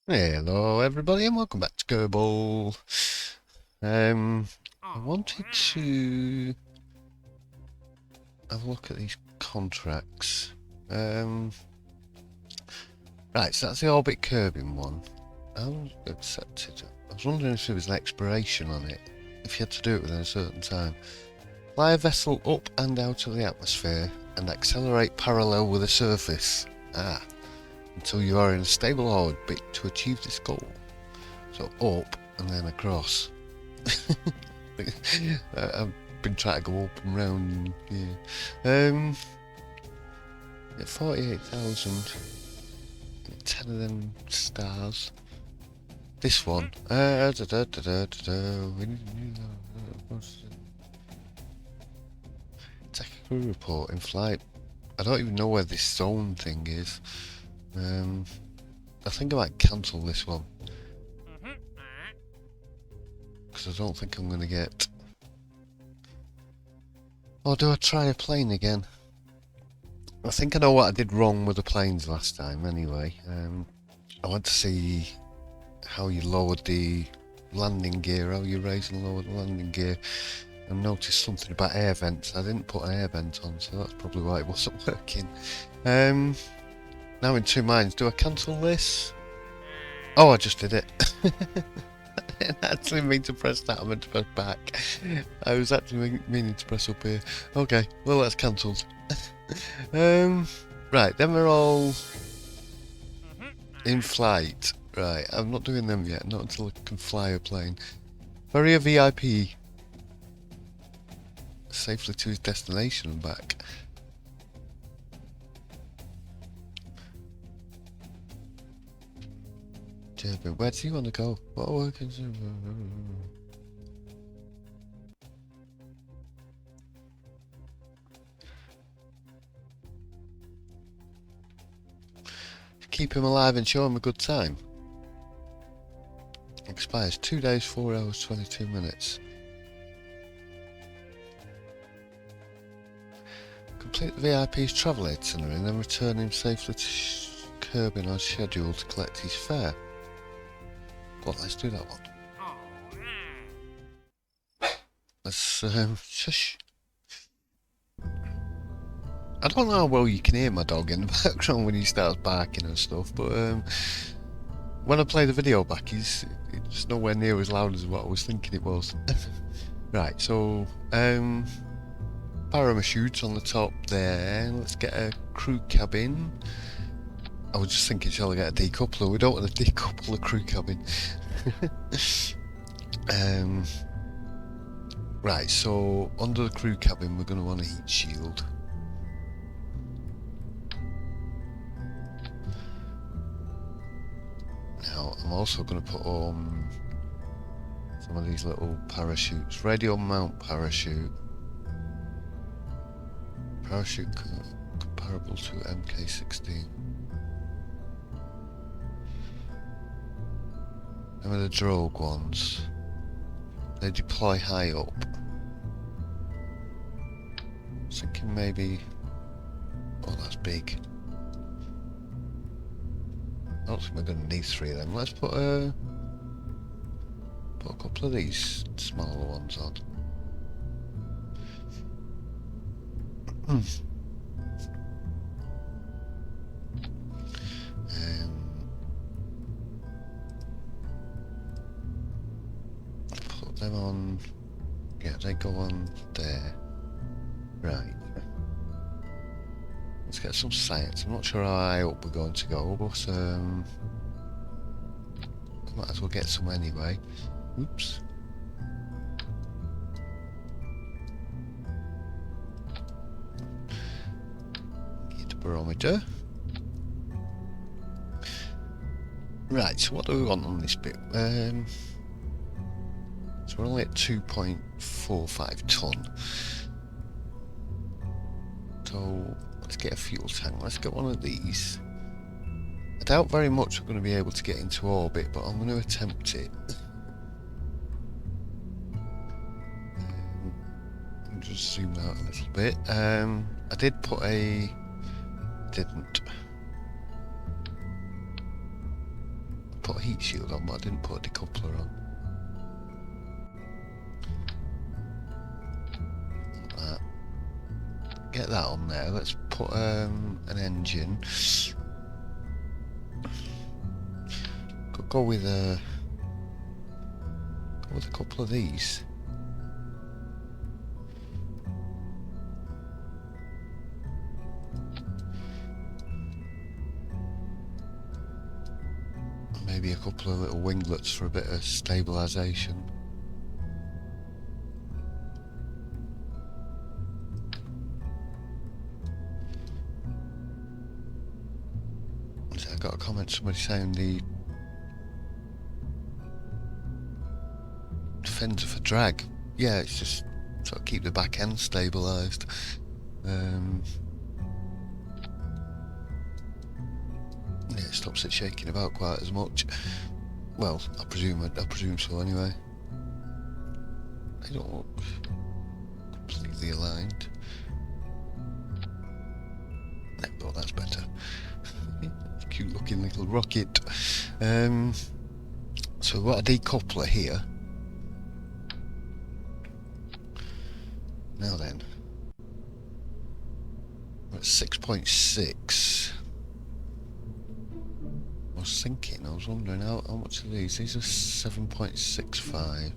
Hello everybody and welcome back to Kerbal. I wanted to have a look at these contracts. Right, so that's the orbit curbing one. I was accepted. I was wondering if there was an expiration on it, if you had to do it within a certain time. Fly a vessel up and out of the atmosphere and accelerate parallel with the surface. Until you are in a stable orbit to achieve this goal. So up and then across. I've been trying to go up and round. Yeah. At 48,000. 10 of them stars. This one. Take a crew report in flight. I don't even know where this zone thing is. I think I might cancel this one. Because I don't think I'm going to get... Or do I try a plane again? I think I know what I did wrong with the planes last time anyway. I want to see how you lowered the landing gear, how you raised and lowered the landing gear. I noticed something about air vents. I didn't put an air vent on, so that's probably why it wasn't working. Now in two minds, do I cancel this? Oh, I just did it. I didn't actually mean to press that, I meant to press back. I was actually meaning to press up here. Okay, well that's cancelled. Right, then we're all in flight. Right, I'm not doing them yet, not until I can fly a plane. Ferry a VIP safely to his destination and back. Durbin, where do you want to go? What are we going to do? Keep him alive and show him a good time. Expires 2 days, 4 hours, 22 minutes. Complete the VIP's travel itinerary and then return him safely to Kerbin on schedule to collect his fare. Well, let's do that one. Let's, shush. I don't know how well you can hear my dog in the background when he starts barking and stuff, but when I play the video back, it's nowhere near as loud as what I was thinking it was. Right, so parachutes on the top there. Let's get a crew cabin. I was just thinking, shall I get a decoupler? We don't want to decouple the crew cabin. Right, so under the crew cabin, we're going to want a heat shield. Now, I'm also going to put on some of these little parachutes. Radio mount parachute. Parachute comparable to MK16. Remember the drogue ones? They deploy high up. I was thinking maybe... Oh, that's big. I don't think we're going to need 3 of them. Let's put a couple of these smaller ones on. Put them on. Yeah, they go on there. Right. Let's get some science. I'm not sure how high up we're going to go, but might as well get some anyway. Oops. Get the barometer. Right, so what do we want on this bit? So we're only at 2.45 tonne. So let's get a fuel tank. Let's get one of these. I doubt very much we're going to be able to get into orbit, but I'm going to attempt it. Just zoom out a little bit. I did put a... Didn't. put a heat shield on, but I didn't put a decoupler on. Like that. Get that on there. Let's put an engine. Could go with a couple of these. Maybe a couple of little winglets for a bit of stabilisation. So I got a comment, somebody saying the fins are for drag. Yeah, it's just sort of keep the back end stabilised. Yeah, it stops it shaking about quite as much. Well, I presume so anyway. They don't look completely aligned. Oh, that's better. Cute looking little rocket. So we've got a decoupler here. Now then, we're at 6.6. I was wondering how much are these? These are 7.65.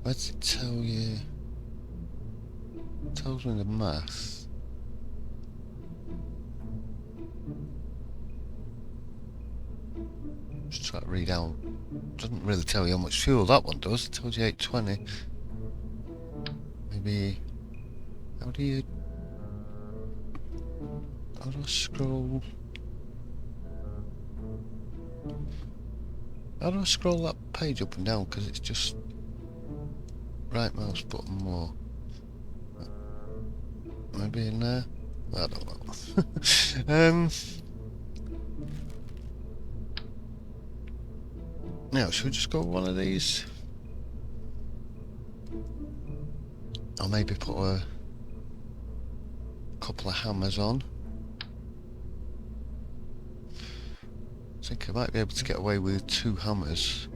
Where does it tell you? It tells me the mass. Just try to read out. Doesn't really tell you how much fuel that one does. It tells you 820. Maybe. How do I scroll? How do I scroll that page up and down? Because it's just right mouse button more. Maybe in there? I don't know. Now, should we just go with one of these? I'll maybe put a couple of hammers on. I think I might be able to get away with 2 hammers.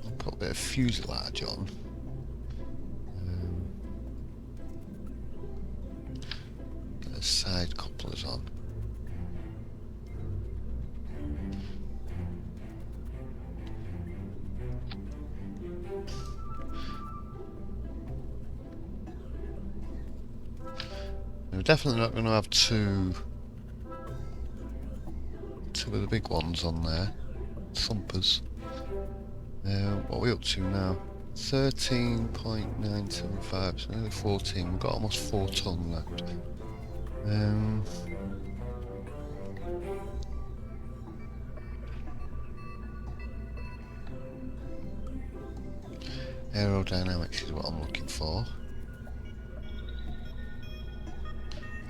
I'll put a bit of fuselage on. Get the side couplers on. We're definitely not going to have two of the big ones on there. Thumpers. What are we up to now? 13.975, so nearly 14. We've got almost 4 ton left. Aerodynamics is what I'm looking for.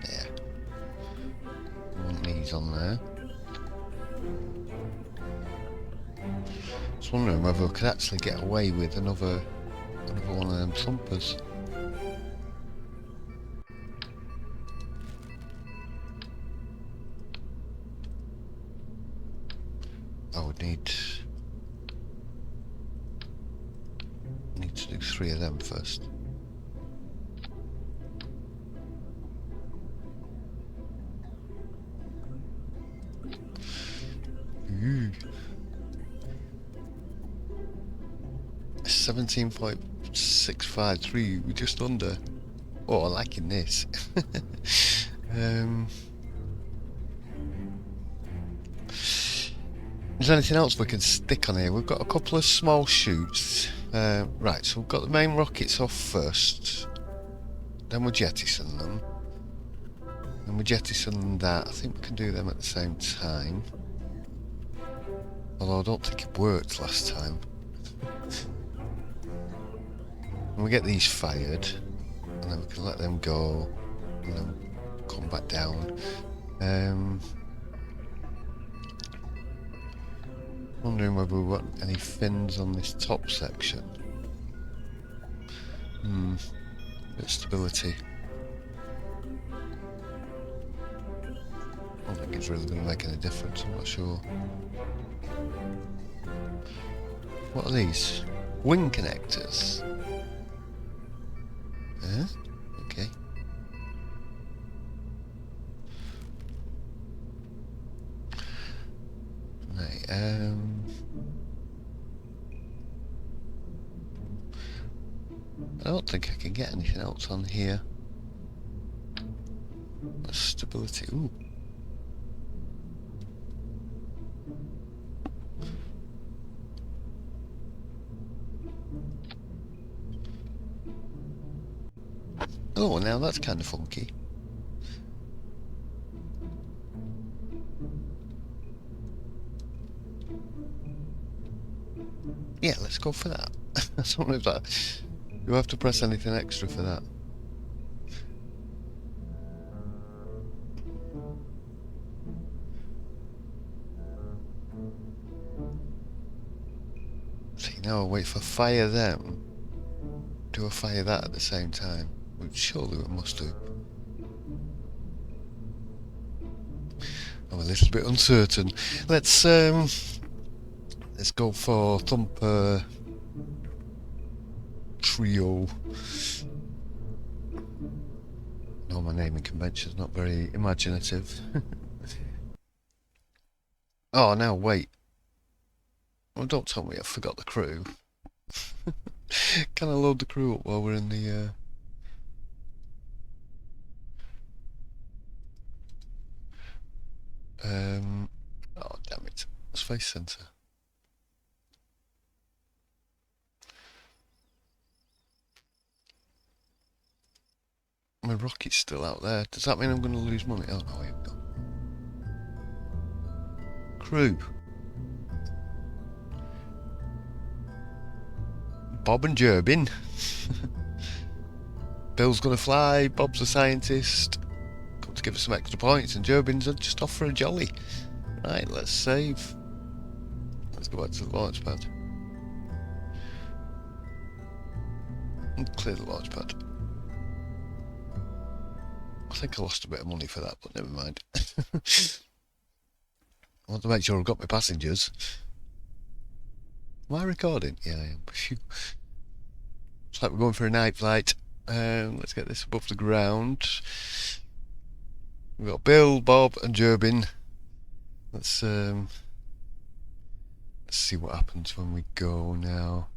Yeah. I want these on there. Just wondering whether we could actually get away with another one of them thumpers. I would need to do 3 of them first. Ooh. 17.653, we're just under. Oh, I'm liking this. Is there anything else we can stick on here? We've got a couple of small chutes. Right, so we've got the main rockets off first. Then we'll jettison them. Then we jettison that. I think we can do them at the same time. Although I don't think it worked last time. When we get these fired, and then we can let them go, and then come back down. Wondering whether we want any fins on this top section. Bit of stability. I don't think it's really going to make any difference, I'm not sure. What are these? Wing connectors. Huh? Okay. Right, I don't think I can get anything else on here. Stability, ooh. Oh, now that's kind of funky. Yeah, let's go for that. Something like that. You have to press anything extra for that. See, now I'll wait for fire them. Do I fire that at the same time? Which surely we must do. I'm a little bit uncertain. Let's go for Thumper Trio. No, my naming convention's not very imaginative. Oh, now wait. Well, don't tell me I forgot the crew. Can I load the crew up while we're in the oh damn it. Space Centre. My rocket's still out there. Does that mean I'm going to lose money? Oh no, here we go. Crew. Bob and Jerbin. Bill's gonna fly, Bob's a scientist. Come to give us some extra points, and Jerbin's just off for a jolly. Right, let's save. Let's go back to the launch pad. And clear the launch pad. I think I lost a bit of money for that, but never mind. I want to make sure I've got my passengers. Am I recording? Yeah, I am. Phew. Looks like we're going for a night flight. Let's get this above the ground. We've got Bill, Bob, and Jerbin. Let's see what happens when we go now.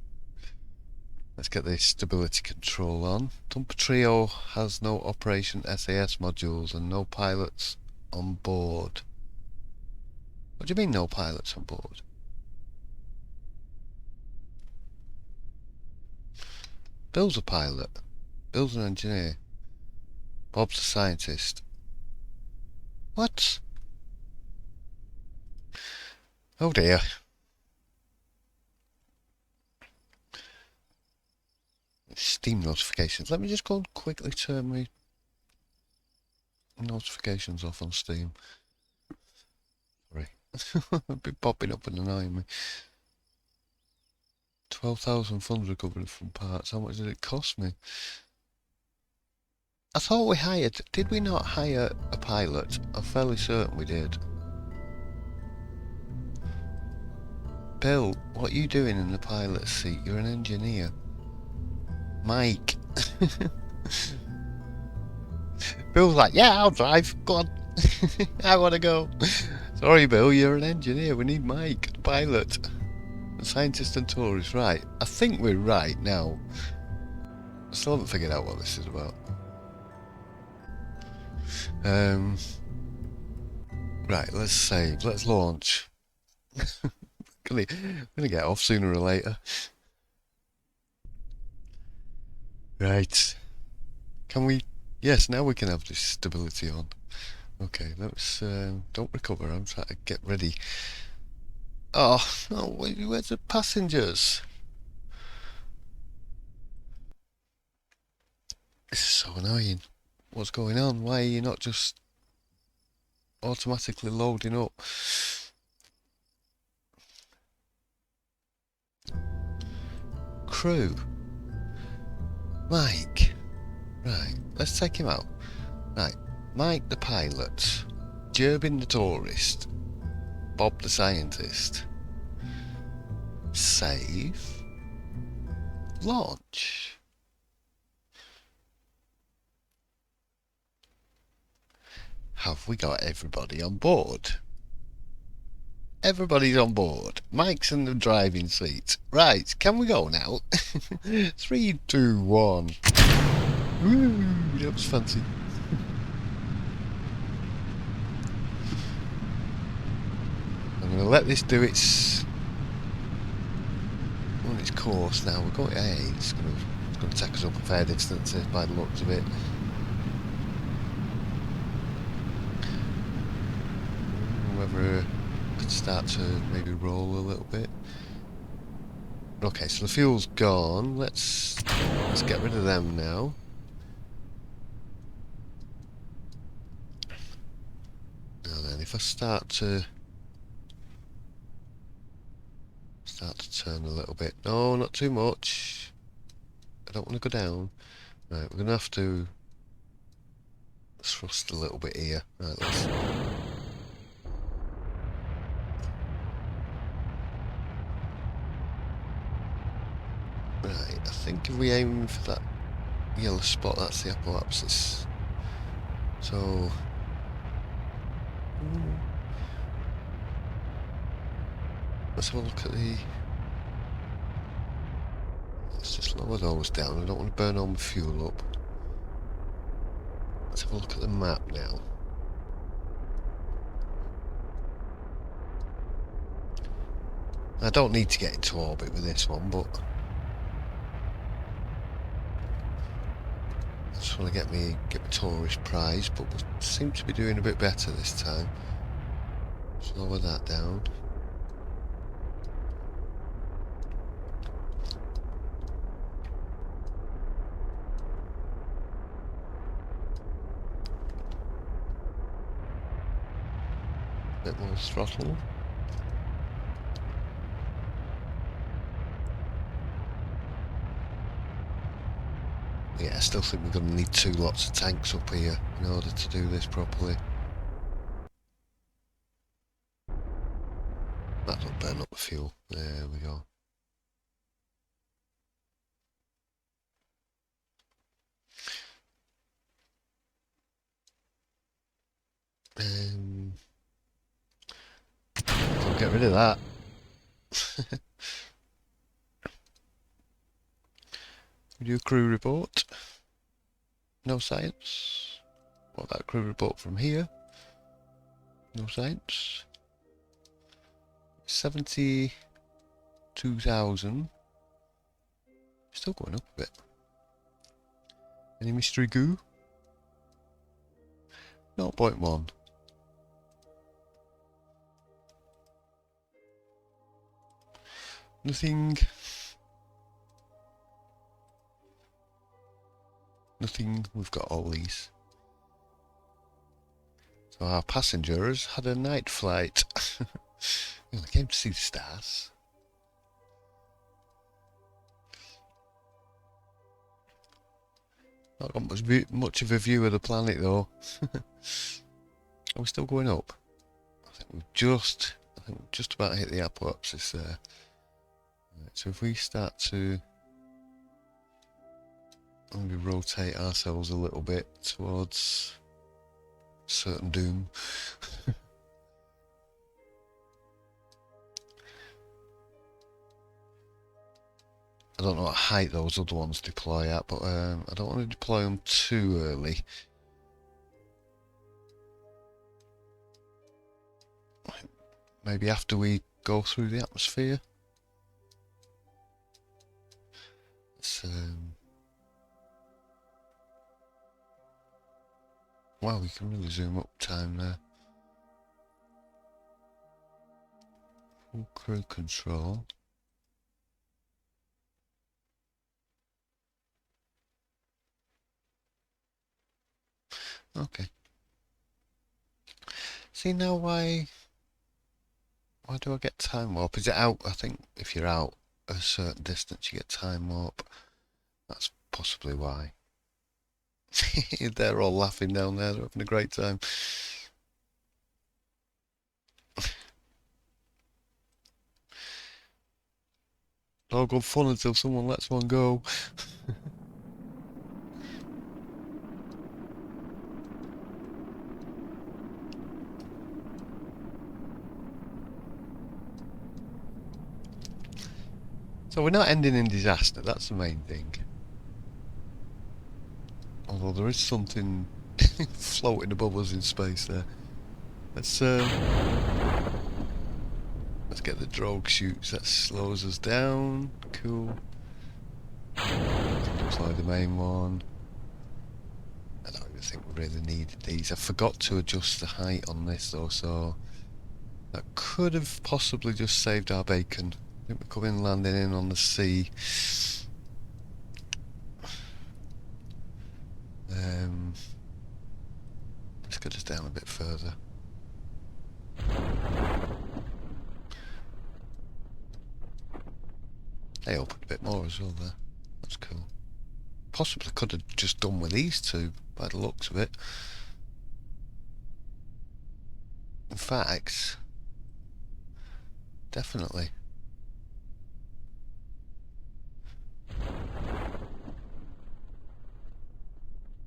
Let's get the stability control on. Thumper Trio has no Operation SAS modules and no pilots on board. What do you mean no pilots on board? Bill's a pilot. Bill's an engineer. Bob's a scientist. What? Oh dear. Steam notifications. Let me just go and quickly turn my notifications off on Steam. Sorry. It'll be popping up and annoying me. 12,000 funds recovered from parts. How much did it cost me? I thought we hired... Did we not hire a pilot? I'm fairly certain we did. Bill, what are you doing in the pilot's seat? You're an engineer. Mike. Bill's like, yeah, I'll drive. Go on. I want to go. Sorry, Bill, you're an engineer. We need Mike, the pilot. The scientist and tourist, right. I think we're right now. I still haven't figured out what this is about. Right, let's save. Let's launch. Gonna get off sooner or later. Right. Can we... Yes, now we can have this stability on. Okay, let's... don't recover, I'm trying to get ready. Oh, no, where's the passengers? This is so annoying. What's going on? Why are you not just automatically loading up? Crew. Mike. Right, let's take him out. Right, Mike the pilot. Jerbin the tourist. Bob the scientist. Save. Launch. Have we got everybody on board? Everybody's on board. Mike's in the driving seat. Right, can we go now? 3, 2, 1. Woo, that was fancy. I'm going to let this do its on its course now. We're going. Hey, it's going to take us up a fair distance by the looks of it. Whether I could start to maybe roll a little bit. Okay, so the fuel's gone. Let's get rid of them now. Now then, if I start to turn a little bit. No, not too much. I don't want to go down. Right, we're going to have to thrust a little bit here. Right, let's... Right, I think if we aim for that yellow spot, that's the apoapsis. So... let's have a look at the... Let's just lower those down. I don't want to burn all my fuel up. Let's have a look at the map now. I don't need to get into orbit with this one, but I just want to get my tourist prize, but we seem to be doing a bit better this time. Just lower that down. Bit more throttle. Yeah, I still think we're going to need 2 lots of tanks up here in order to do this properly. That'll burn up the fuel. There we go. I'll get rid of that. We do a crew report. No science. What about crew report from here? No science. 72,000. Still going up a bit. Any mystery goo? 0.1. Nothing. Nothing. We've got all these. So our passengers had a night flight. Well, they came to see the stars. Not got much of a view of the planet though. Are we still going up? I think we've just about hit the apoapsis there. Right, so if we start to maybe rotate ourselves a little bit towards certain doom. I don't know what height those other ones deploy at, but I don't want to deploy them too early. Maybe after we go through the atmosphere. Wow, we can really zoom up time there. Full crew control. Okay. See now why do I get time warp? Is it out? I think if you're out a certain distance you get time warp. That's possibly why. They're all laughing down there, they're having a great time. It's all good fun until someone lets one go. So we're not ending in disaster, that's the main thing. Although there is something floating above us in space there. Let's get the drogue chutes, that slows us down. Cool. Deploy the main one. I don't even think we really needed these. I forgot to adjust the height on this though, so that could have possibly just saved our bacon. I think we're coming landing in on the sea. Let's get us down a bit further. They opened a bit more as well there. That's cool. Possibly could have just done with these two by the looks of it. In fact, definitely.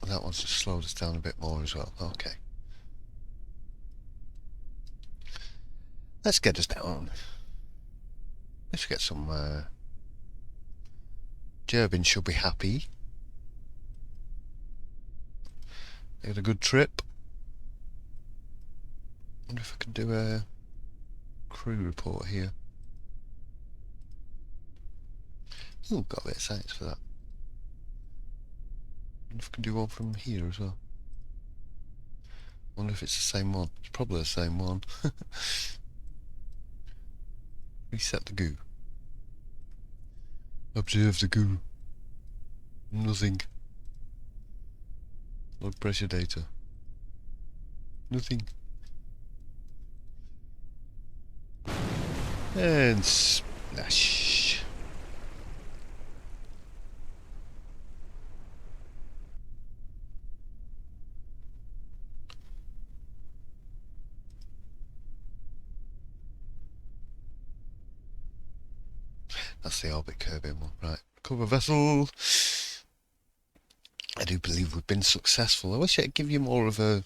That one's just slowed us down a bit more as well. Okay. Let's get us down. Let's get some Jerbin should be happy. They had a good trip. Wonder if I could do a crew report here. Ooh, got a bit of science for that. Wonder if I can do one from here as well. Wonder if it's the same one. It's probably the same one. Reset the goo. Observe the goo. Nothing. Log pressure data. Nothing. And splash. That's the orbit Kerbal one. Right. Recover vessel. I do believe we've been successful. I wish I'd give you more of a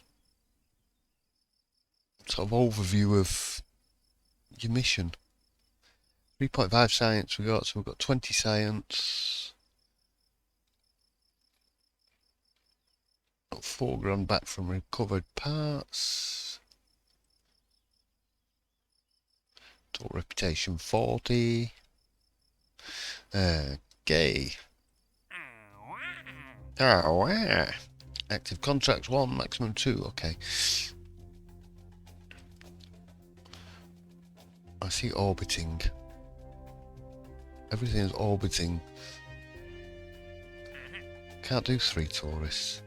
sort of overview of your mission. 3.5 science we got, so we've got 20 science. Got 4 grand back from recovered parts. Total reputation 40. Gay. Oh, wow. Active contracts 1, maximum 2, okay. I see orbiting. Everything is orbiting. Can't do 3 tourists.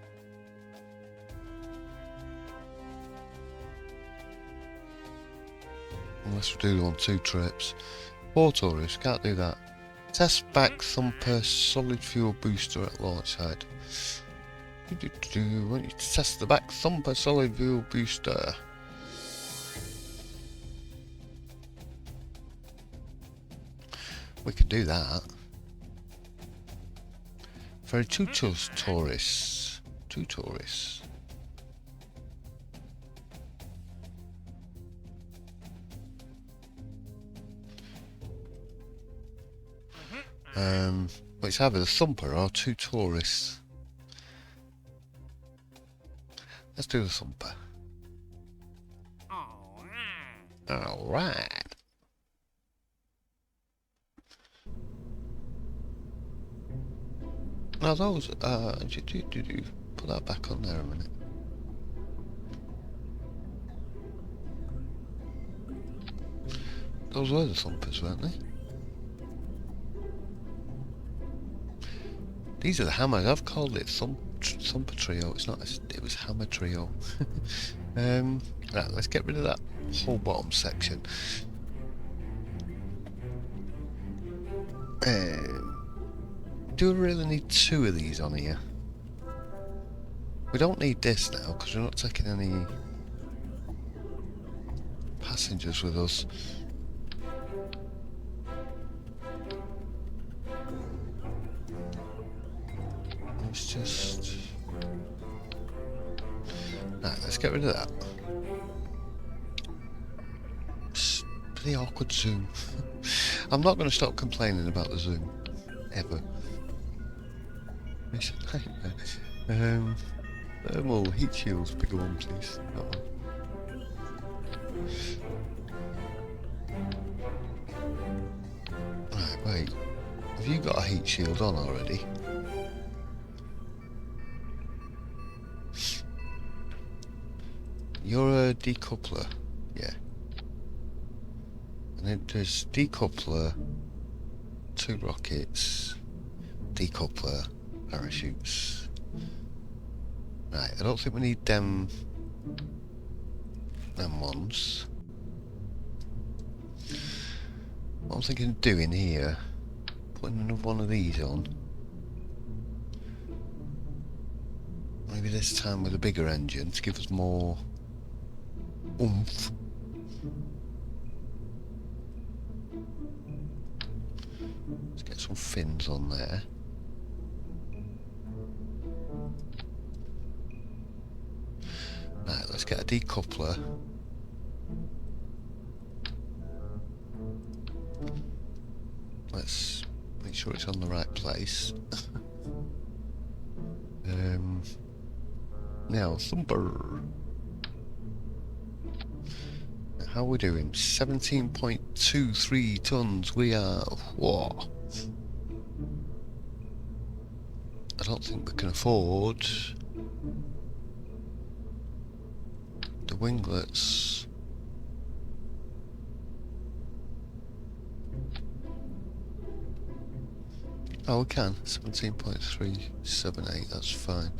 Unless we do on 2 trips. 4 tourists, can't do that. Test back thumper solid fuel booster at launch site. Want you to test the back thumper solid fuel booster. We can do that. For 2 tourists. 2 tourists. Well, it's either the thumper or 2 tourists. Let's do the thumper. Alright. Now those, put that back on there a minute. Those were the thumpers, weren't they? These are the hammers. I've called it Thumper Trio. It's not. It was Hammer Trio. Right, let's get rid of that whole bottom section. Do we really need 2 of these on here? We don't need this now because we're not taking any passengers with us. Let's just... Right, let's get rid of that. It's pretty awkward zoom. I'm not going to stop complaining about the zoom. Ever. It's a nightmare. Thermal heat shields, bigger one please. That one. Right, wait. Have you got a heat shield on already? You're a decoupler, yeah. And then there's decoupler, 2 rockets, decoupler, parachutes. Right, I don't think we need them ones. What I'm thinking of doing here, putting another one of these on. Maybe this time with a bigger engine to give us more oomph. Let's get some fins on there. Right, let's get a decoupler. Let's make sure it's on the right place. Now, Thumper. How are we doing? 17.23 tons. We are... Whoa. I don't think we can afford the winglets. Oh, we can. 17.378, that's fine.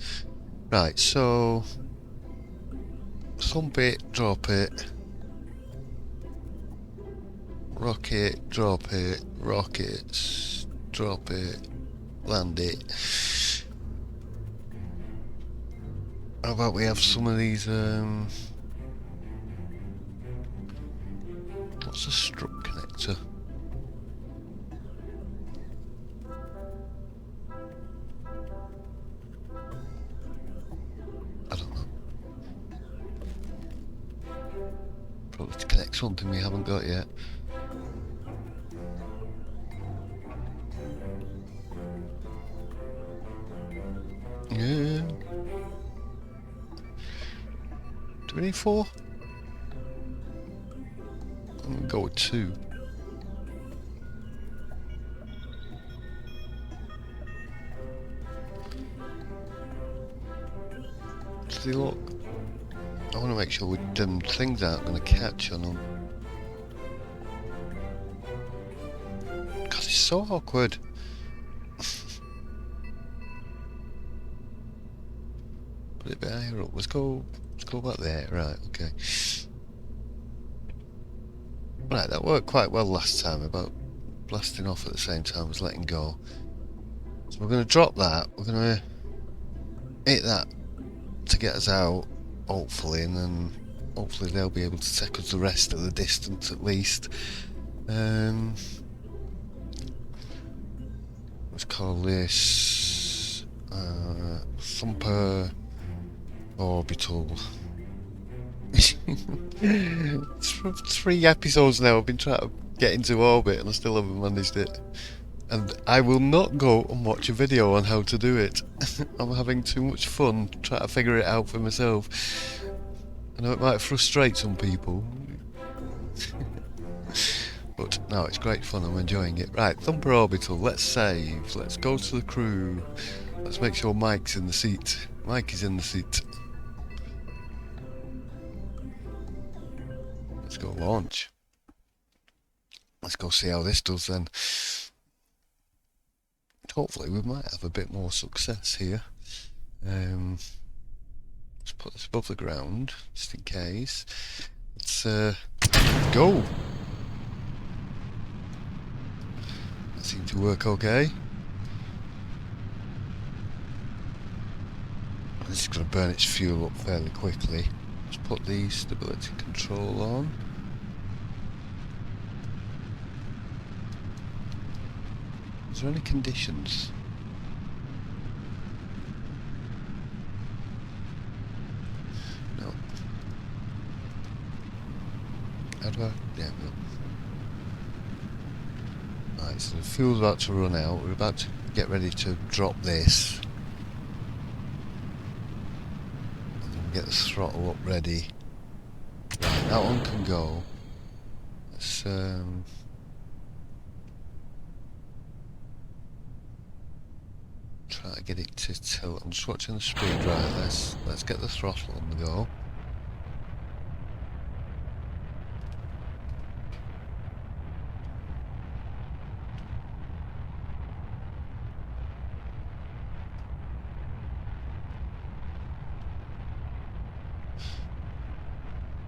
Right, so... Thump it, drop it. Rocket, drop it. Rockets, drop it. Land it. How about we have some of these, what's a strut connector? I don't know. Probably to connect something we haven't got yet. Yeah. Do we need 4? I'm gonna go with 2. Does he look? I want to make sure things aren't going to catch on them. God, it's so awkward. Put it a bit higher up. Let's go back there. Right, okay. Right, that worked quite well last time about blasting off at the same time as letting go. So we're going to drop that. We're going to hit that to get us out, hopefully, and then hopefully they'll be able to take us the rest of the distance at least. Let's call this Thumper Orbital. It's from 3 episodes now I've been trying to get into orbit and I still haven't managed it. And I will not go and watch a video on how to do it. I'm having too much fun trying to figure it out for myself. I know it might frustrate some people. But no, it's great fun, I'm enjoying it. Right, Thumper Orbital, let's save. Let's go to the crew. Let's make sure Mike's in the seat. Mike is in the seat. Let's go launch. Let's go see how this does then. Hopefully we might have a bit more success here. Let's put this above the ground, just in case. Let's go! That seemed to work okay. This is going to burn its fuel up fairly quickly. Let's put the stability control on. Is there any conditions? No. How do I? Yeah, no. Right, so the fuel's about to run out. We're about to get ready to drop this. And then get the throttle up ready. Right, that one can go. Let's try to get it to tilt. I'm just watching the speed. Right, let's get the throttle on the go.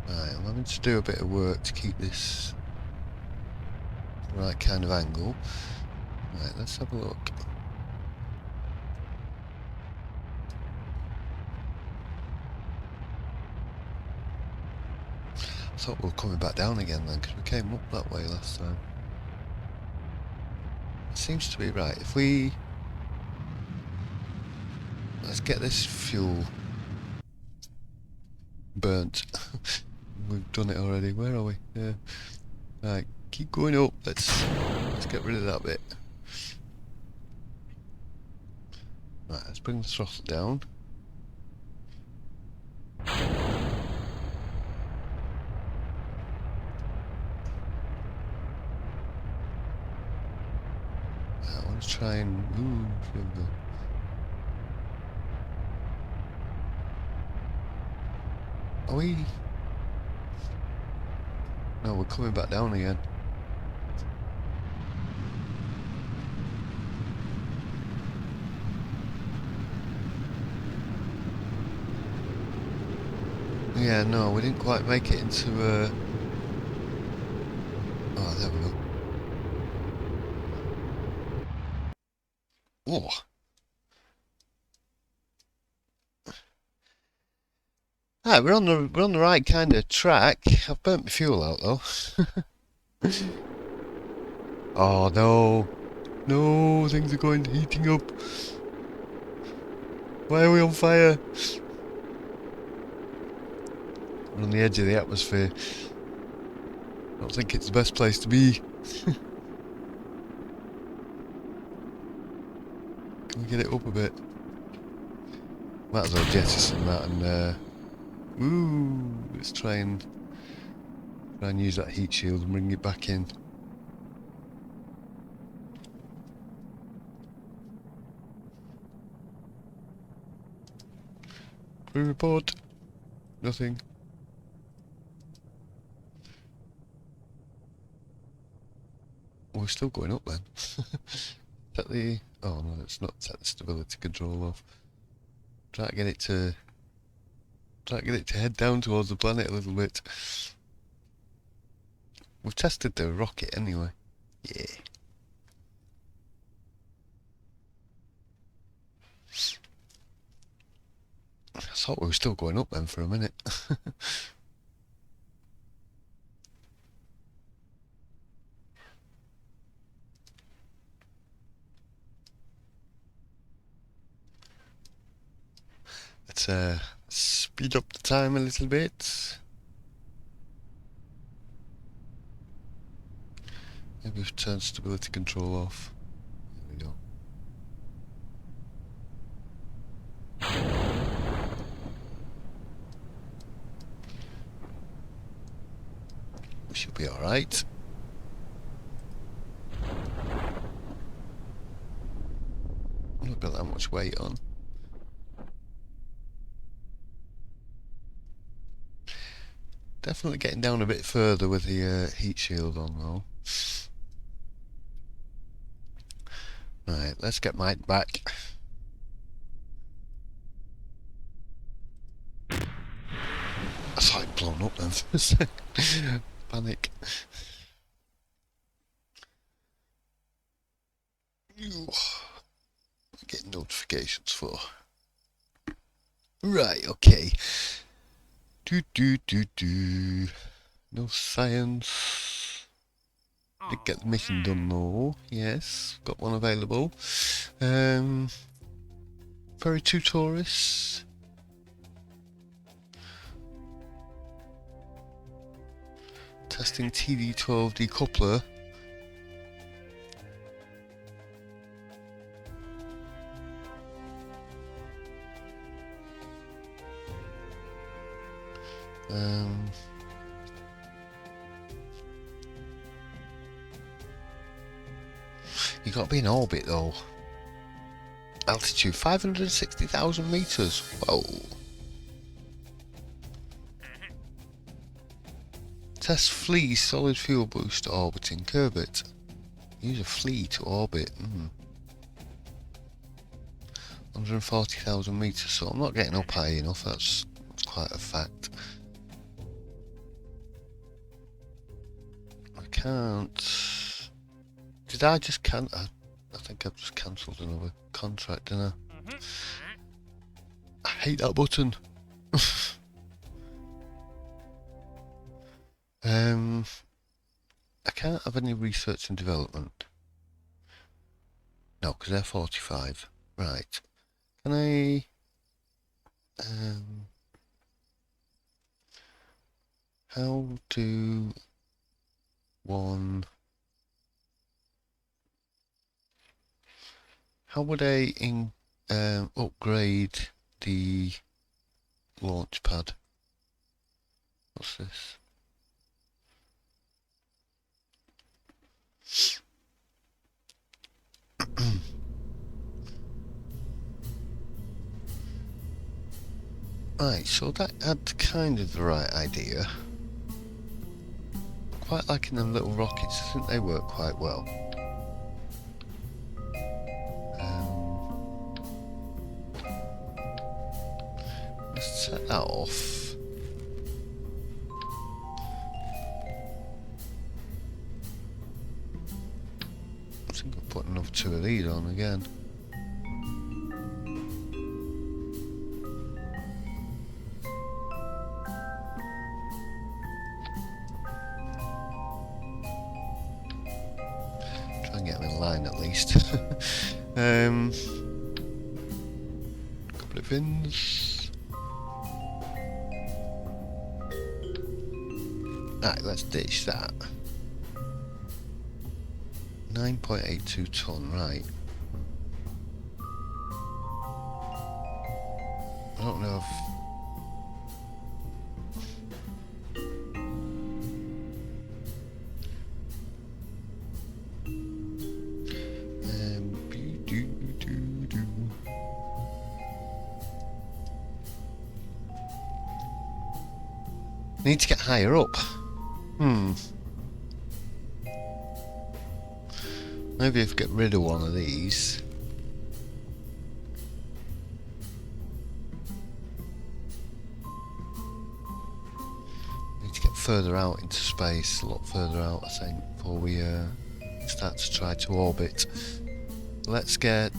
Right, I'm having to do a bit of work to keep this the right kind of angle. Right, let's have a look. I thought we were coming back down again then, because we came up that way last time. It seems to be right. If we... Let's get this fuel burnt. We've done it already. Where are we? Yeah. Right, keep going up. Let's get rid of that bit. Right, let's bring the throttle down. I want to try and... Ooh, here we go. Are we... No, we're coming back down again. Yeah, no, we didn't quite make it into Oh, there we go. Oh. Ah, we're on the right kind of track. I've burnt my fuel out though. Oh no. No, things are heating up. Why are we on fire? We're on the edge of the atmosphere. I don't think it's the best place to be. Can we get it up a bit? Might as well jettison that and let's try and use that heat shield and bring it back in. Crew report. Nothing. Oh, we're still going up then. Set the... Oh no, it's not set the stability control off. Try to get it to head down towards the planet a little bit. We've tested the rocket anyway. Yeah. I thought we were still going up then for a minute. Let's speed up the time a little bit. Maybe we've turned stability control off. There we go. We should be alright. Not got that much weight on. Definitely getting down a bit further with the heat shield on though. Right, let's get Mike back. blown up then for a second. Panic. Get notifications for. Right, okay. No science. Did get the mission done though. Yes, got one available. Ferry 2 tourists. Testing TD12 decoupler. You got to be in orbit though. Altitude 560,000 meters. Whoa. Test flea solid fuel booster orbiting Kerbit. Use a flea to orbit. 140,000 meters. So I'm not getting up high enough. That's quite a fact. I can't. Did I just I think I've just cancelled another contract, didn't I hate that button. I can't have any research and development. No, because they're 45. Right. Can I... how do one... How would I upgrade the launch pad? What's this? Right, so that had kind of the right idea. Quite liking them little rockets. I think they work quite well. Let's set that off. I think I'll put another 2 of these on again. Try and get them in line at least. Couple of fins. Right, let's ditch that. 9.82 ton, right. I don't know if... Need to get higher up. Maybe if I get rid of one of these. Need to get further out into space, a lot further out I think, before we start to try to orbit. Let's get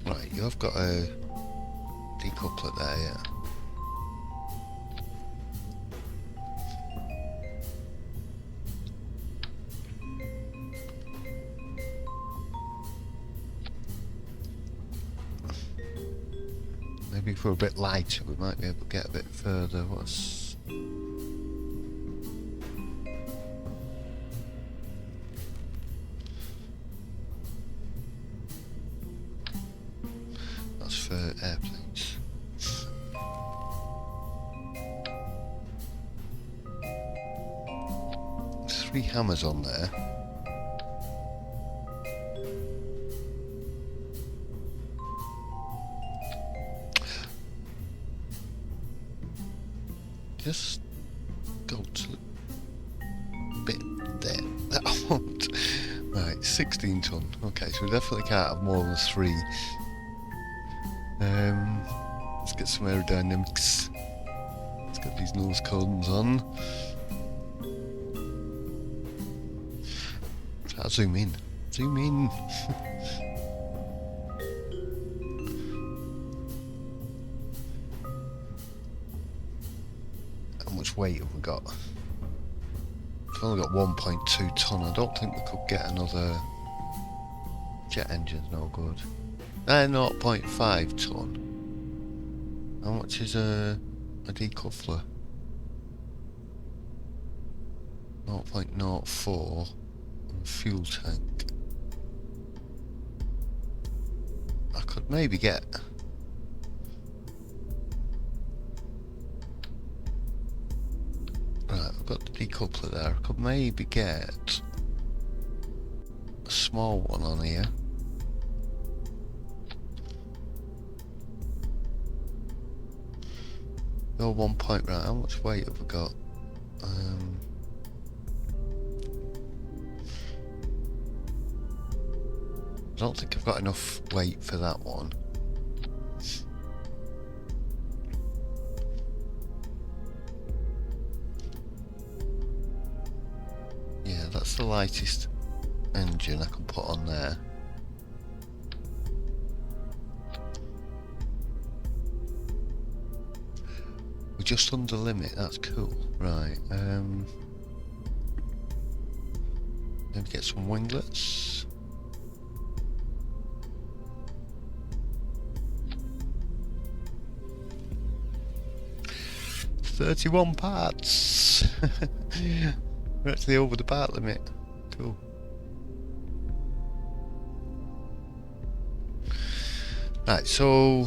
right, you have got a decoupler there, yeah. Maybe if we're a bit lighter we might be able to get a bit further. What's... That's for airplanes. There's 3 hammers on there. Just go to the bit there. That I want. Right, 16 ton. Okay, so we definitely can't have more than 3. Let's get some aerodynamics. Let's get these nose cones on. Try to zoom in. Zoom in. How much weight have we got? We've only got 1.2 tonne. I don't think we could get another. Jet engine's no good. 0.5 tonne. How much is a decoupler? 0.04. Fuel tank. I could maybe get. Right, I've got the decoupler there. I could maybe get a small one on here. Go 1 point, right, how much weight have we got? I don't think I've got enough weight for that one. Yeah, that's the lightest engine I can put on there. We're just under limit, that's cool. Right, maybe get some winglets. "31 parts." We're actually over the part limit. Cool. Right, so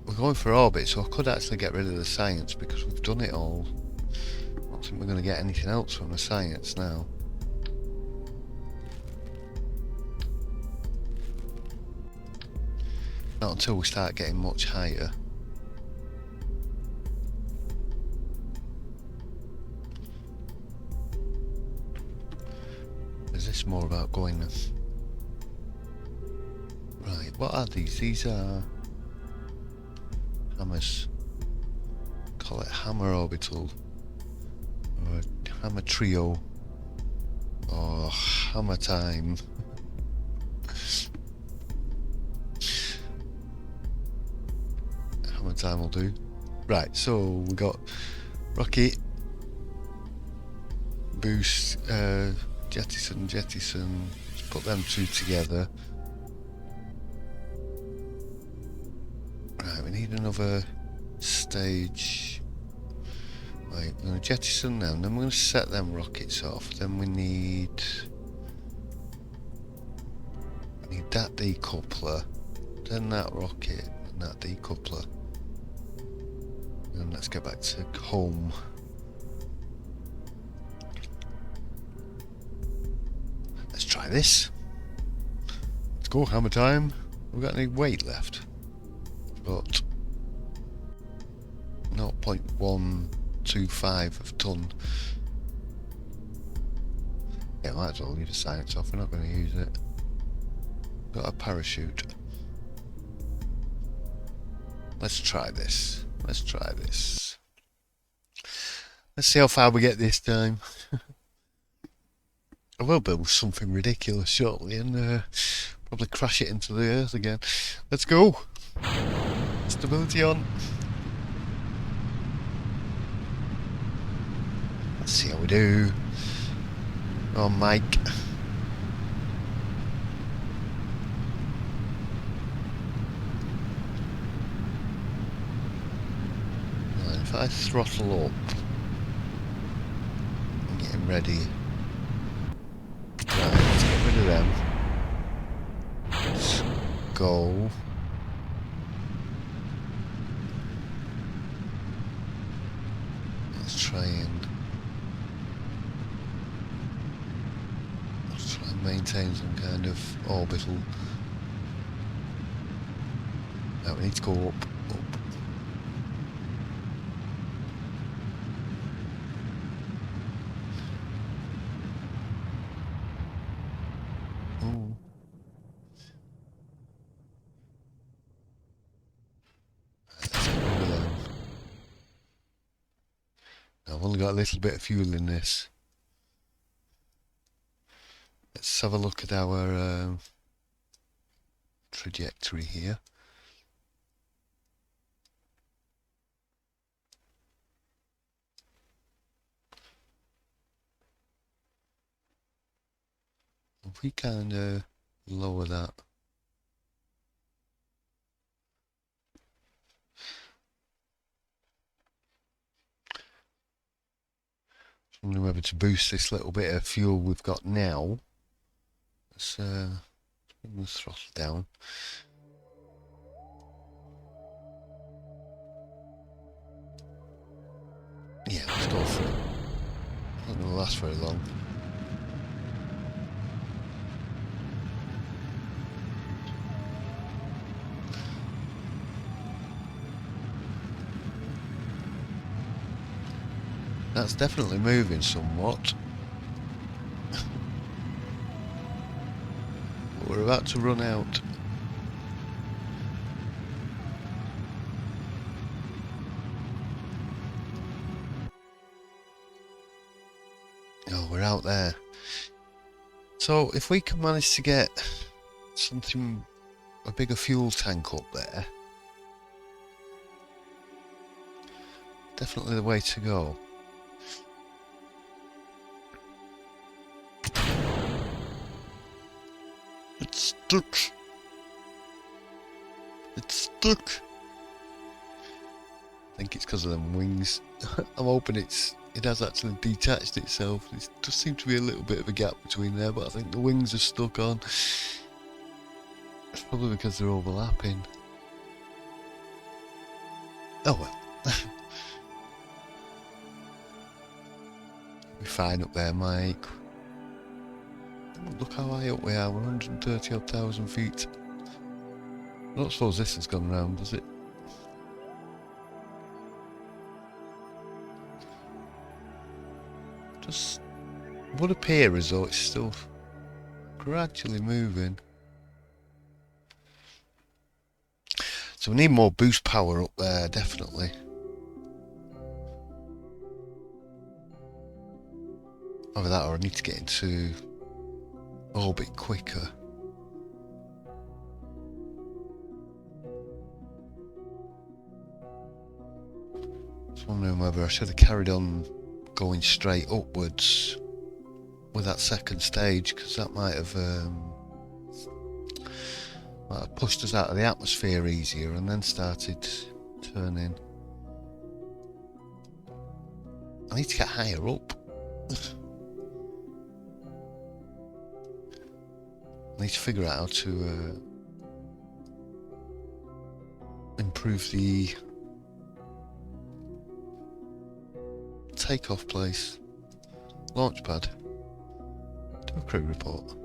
we're going for orbit, so I could actually get rid of the science because we've done it all. I don't think we're going to get anything else from the science now. Not until we start getting much higher. Is this more about going? Right, what are these? These are hammers. Call it hammer orbital, or a hammer trio, or hammer time. Hammer time will do. Right, so we got rocket, boost, jettison. Let's put them two together. Right, we need another stage. Right, we're going to jettison them, then we're going to set them rockets off. Then we need that decoupler, then that rocket, and that decoupler. And let's get back to home. Let's try this. Let's go, hammer time. We've got any weight left? But 0.125 of tonne. Yeah, might as well leave the science off, we're not going to use it. Got a parachute. Let's try this. Let's see how far we get this time. I will build something ridiculous shortly and probably crash it into the earth again. Let's go. Stability on. Let's see how we do. Oh, Mike. Right, if I throttle up, I'm getting ready. Right, let's get rid of them. Let's go. Let's try and maintain some kind of orbital. Now we need to go up. Oh. I've only got a little bit of fuel in this. Let's have a look at our trajectory here. If we kind of lower that. I'm wondering whether to boost this little bit of fuel we've got now. Let's bring the throttle down. Yeah, let's go for it. I don't think it'll last very long. That's definitely moving somewhat. But we're about to run out. Oh, we're out there. So if we can manage to get something, a bigger fuel tank up there, definitely the way to go. It's stuck. It's stuck. I think it's because of them wings. I'm hoping it has actually detached itself. It does seem to be a little bit of a gap between there, but I think the wings are stuck on. It's probably because they're overlapping. Oh well. We're fine up there, Mike. Look how high up we are, 130 odd thousand feet. I don't suppose this has gone round, does it? Just would appear as though it's still gradually moving. So we need more boost power up there, definitely. Either that or I need to get into orbit quicker. Just wondering whether I should have carried on going straight upwards with that second stage, because that might have pushed us out of the atmosphere easier and then started turning. I need to get higher up. I need to figure out how to improve the takeoff place. Launch pad. Do a crew report.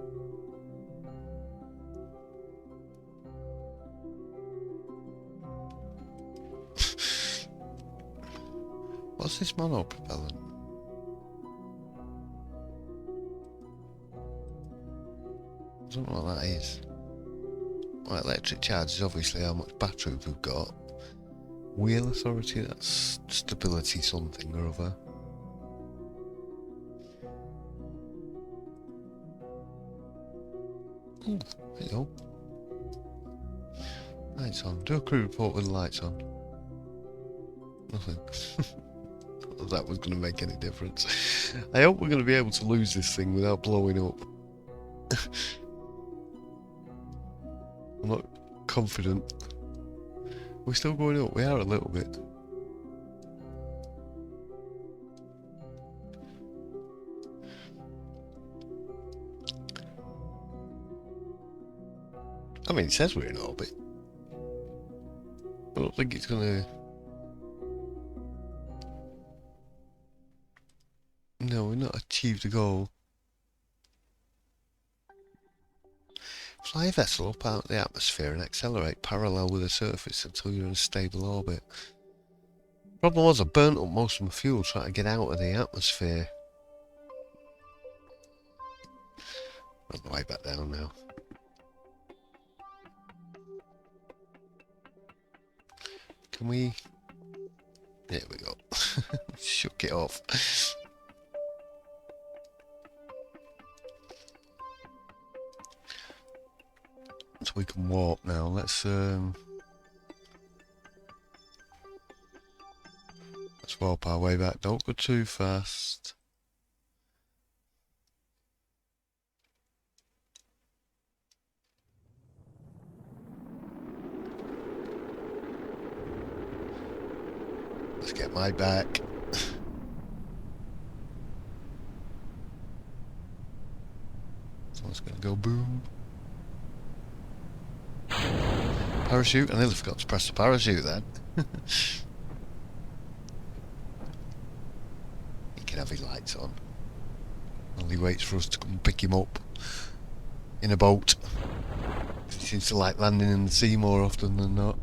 What's this monopropellant? I don't know what that is. Well, electric charge is obviously how much battery we've got. Wheel authority, that's stability something or other. Oh, there you go. Lights on. Do a crew report with the lights on. Nothing. Not that that was going to make any difference. I hope we're going to be able to lose this thing without blowing up. I'm not confident. We're still going up. We are a little bit. I mean, it says we're in orbit. I don't think it's gonna... No, we've not achieved the goal. Fly a vessel up out of the atmosphere and accelerate parallel with the surface until you're in a stable orbit. Problem was I burnt up most of my fuel trying to get out of the atmosphere. On the way back down now. Can we... There we go. Shook it off. So we can walk now. Let's warp our way back. Don't go too fast. Let's get my back. Someone's gonna go boom. Parachute? I nearly forgot to press the parachute then. He can have his lights on. While he waits for us to come pick him up in a boat. He seems to like landing in the sea more often than not.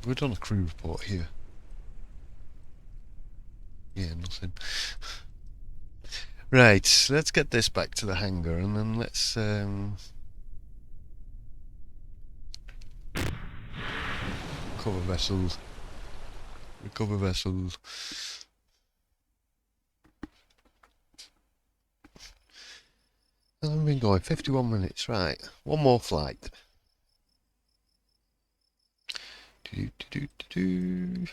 We've done a crew report here. Yeah, nothing. Right, let's get this back to the hangar and then let's recover vessels. Recover vessels. How long have we been going? 51 minutes, right. One more flight. Do-do-do-do-do.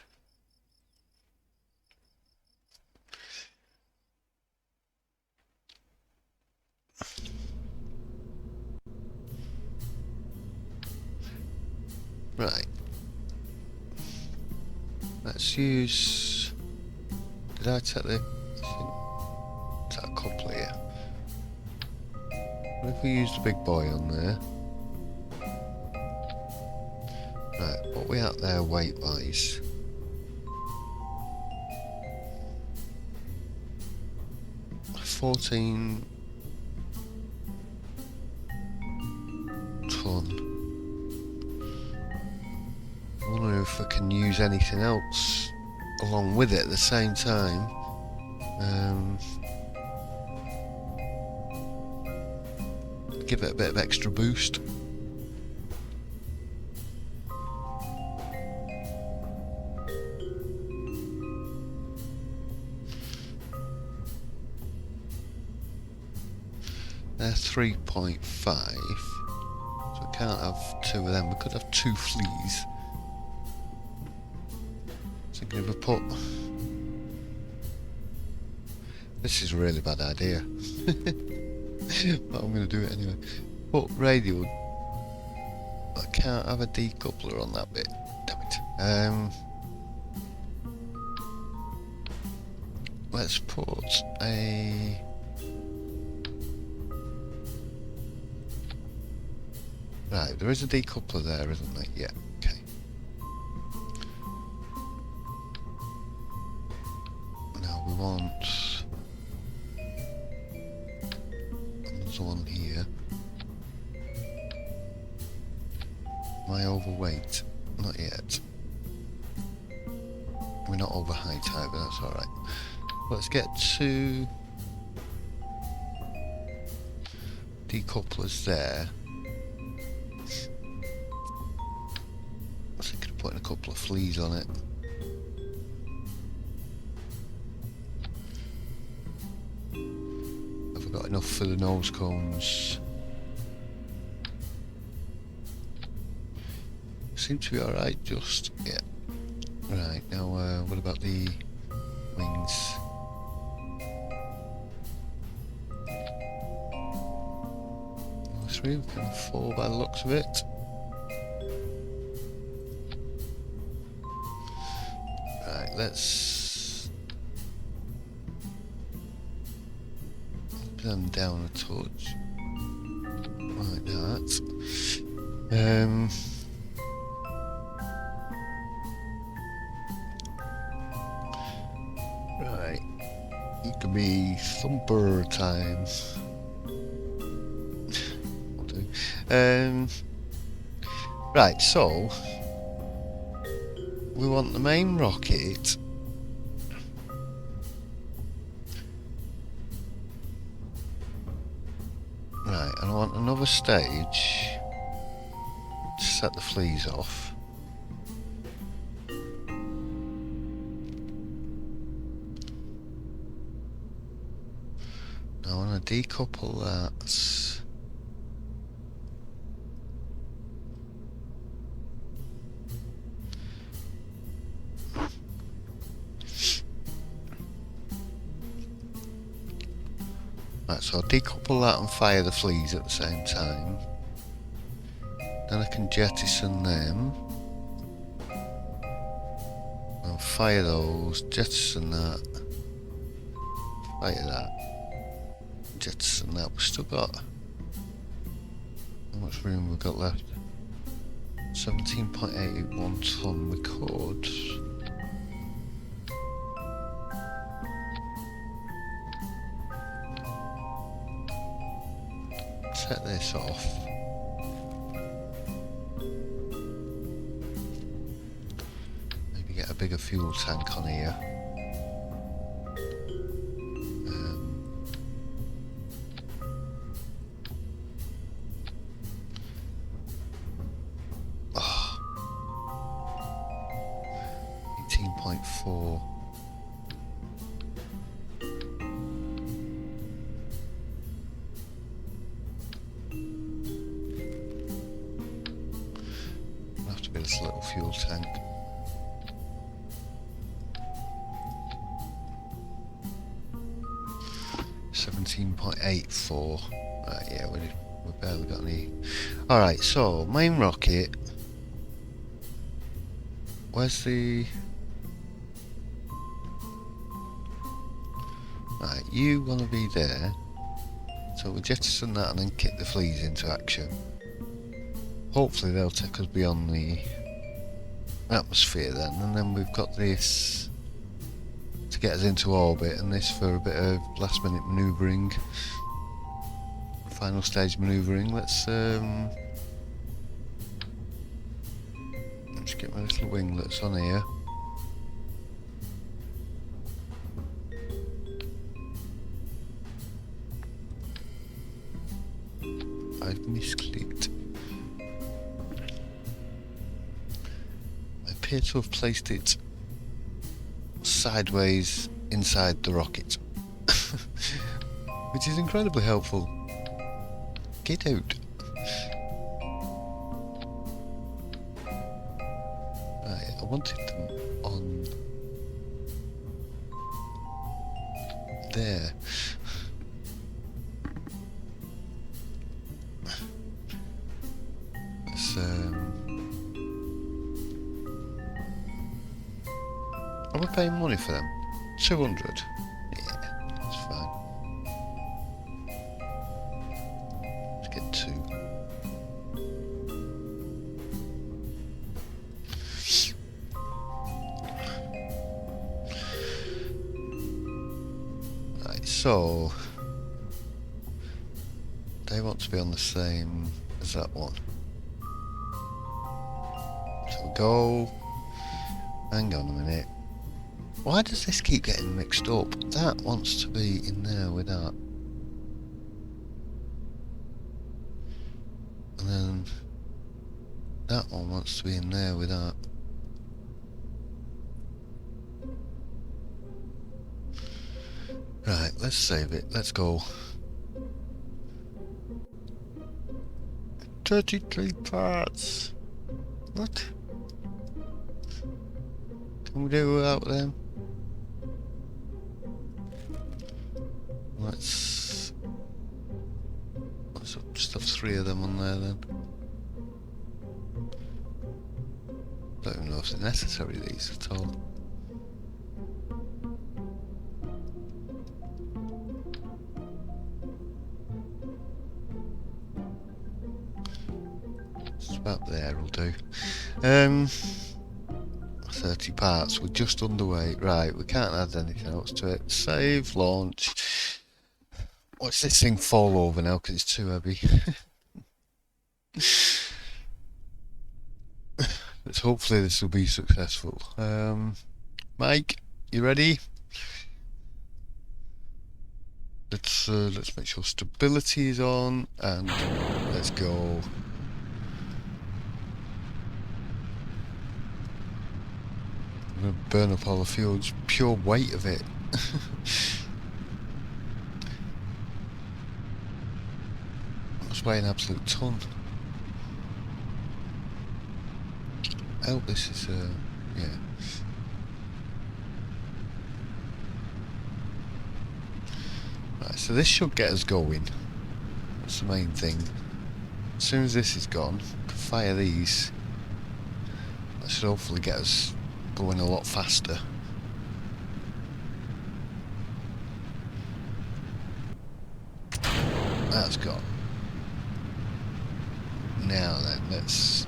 Right. Let's use... Did I take the... Is that a coupler here? What if we use the big boy on there? Right, what are we at there weight-wise? $14 ton. I wonder if I can use anything else along with it at the same time. Give it a bit of extra boost. They're 3.5, so we can't have two of them. We could have two fleas. Thinking of a put. This is a really bad idea. But I'm going to do it anyway. Put radio. I can't have a decoupler on that bit. Damn it. Let's put a... Right, there is a decoupler there, isn't there? Yeah, okay. Now we want another one here. Am I overweight? Not yet. We're not over high tide, but that's alright. Let's get two decouplers there. I was thinking of putting a couple of fleas on it. Have I got enough for the nose cones? Seem to be alright, just, yeah. Right, now what about the wings? We can fall by the looks of it. Right, let's up them down a touch. Like that. Right. It could be thumper time. Right, so we want the main rocket right, and I want another stage set the fleas off. Now I want to decouple that. Right, so I'll decouple that and fire the fleas at the same time. Then I can jettison them. I'll fire those, jettison that, fire that, jettison that. We've still got... How much room we've got left? 17.81 tonne. We could... set this off. Maybe get a bigger fuel tank on here. Oh. 18.4. This little fuel tank. $17.84. Yeah, we barely got any. Alright, so main rocket. Where's the... Right, you want to be there. So we'll jettison that and then kick the fleas into action. Hopefully they'll take us beyond the atmosphere then, and then we've got this to get us into orbit, and this for a bit of last minute manoeuvring, final stage manoeuvring. Let's get my little winglets on here. I've misclicked. I appear to have placed it sideways inside the rocket, which is incredibly helpful. Get out. Right, I wanted them on there. Let's are we paying money for them? 200? Yeah, that's fine. Let's get 2. Right, so they want to be on the same as that one. So we'll go. Hang on a minute. Why does this keep getting mixed up? That wants to be in there with that. And then that one wants to be in there with that. Right, let's save it. Let's go. 33 parts. What? Can we do without them? Let's just have 3 of them on there then. Don't even know if they're necessary, these at all. Just about there will do. 30 parts, we're just underway. Right, we can't add anything else to it. Save, launch. Watch this thing fall over now because it's too heavy. Let's hopefully this will be successful. Mike, you ready? Let's make sure stability is on and let's go. going to burn up all the fuel, just pure weight of it. Must weigh an absolute ton. I hope this is, yeah. Right, so this should get us going. That's the main thing. As soon as this is gone, we can fire these. That should hopefully get us going a lot faster. That's gone. Now then, let's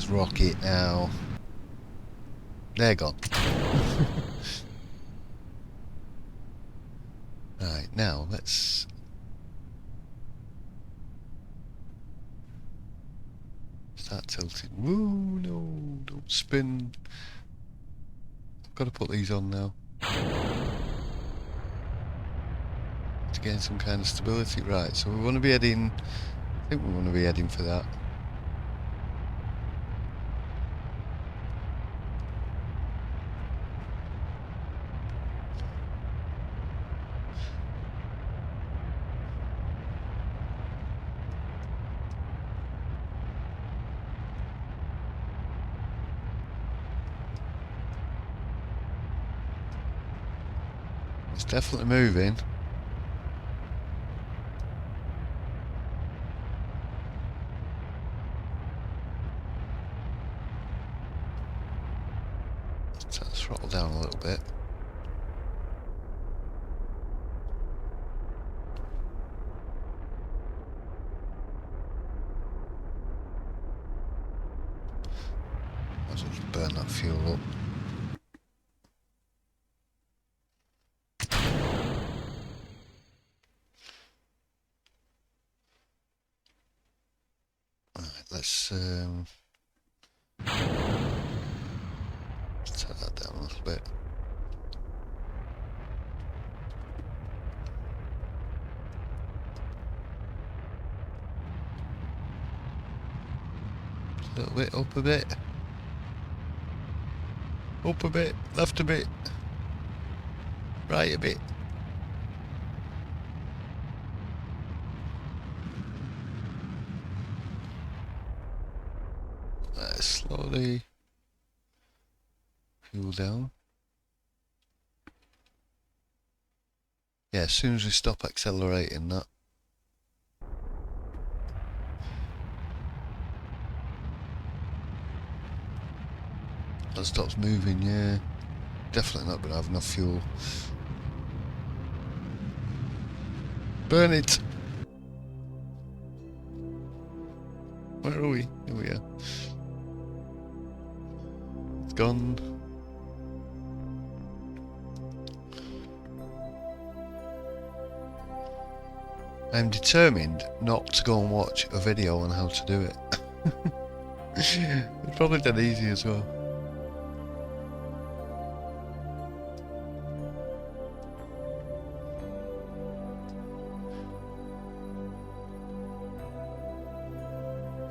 rock it now. They're gone. Right, now let's start tilting. Woo, no, don't spin. I've got to put these on now to gain some kind of stability. Right, so we want to be heading, I think we want to be heading for that. It's definitely moving. Let's throttle down a little bit. Might as well just burn that fuel up. Let's take that down a little bit. A little bit, up a bit. Up a bit, left a bit. Right a bit. Let's slowly fuel down. Yeah, as soon as we stop accelerating that. That stops moving, yeah. Definitely not gonna have enough fuel. Burn it! Where are we? Here we are. It's gone. I'm determined not to go and watch a video on how to do it. It's probably dead easy as well.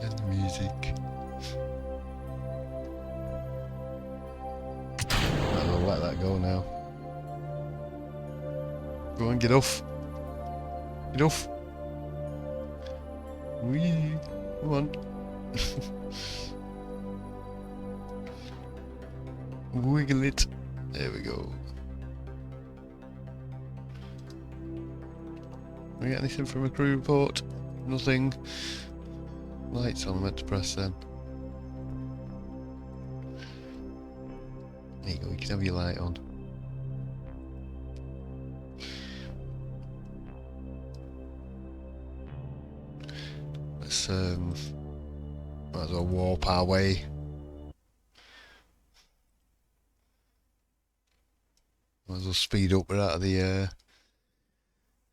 And the music. I'll let that go now. Go on, get off. Get off. Wee. Come on. Wiggle it. There we go. We get anything from a crew report? Nothing. Lights on, I meant to press then. There you go, you can have your light on. Let's might as well warp our way. Might as well speed up. We're out of the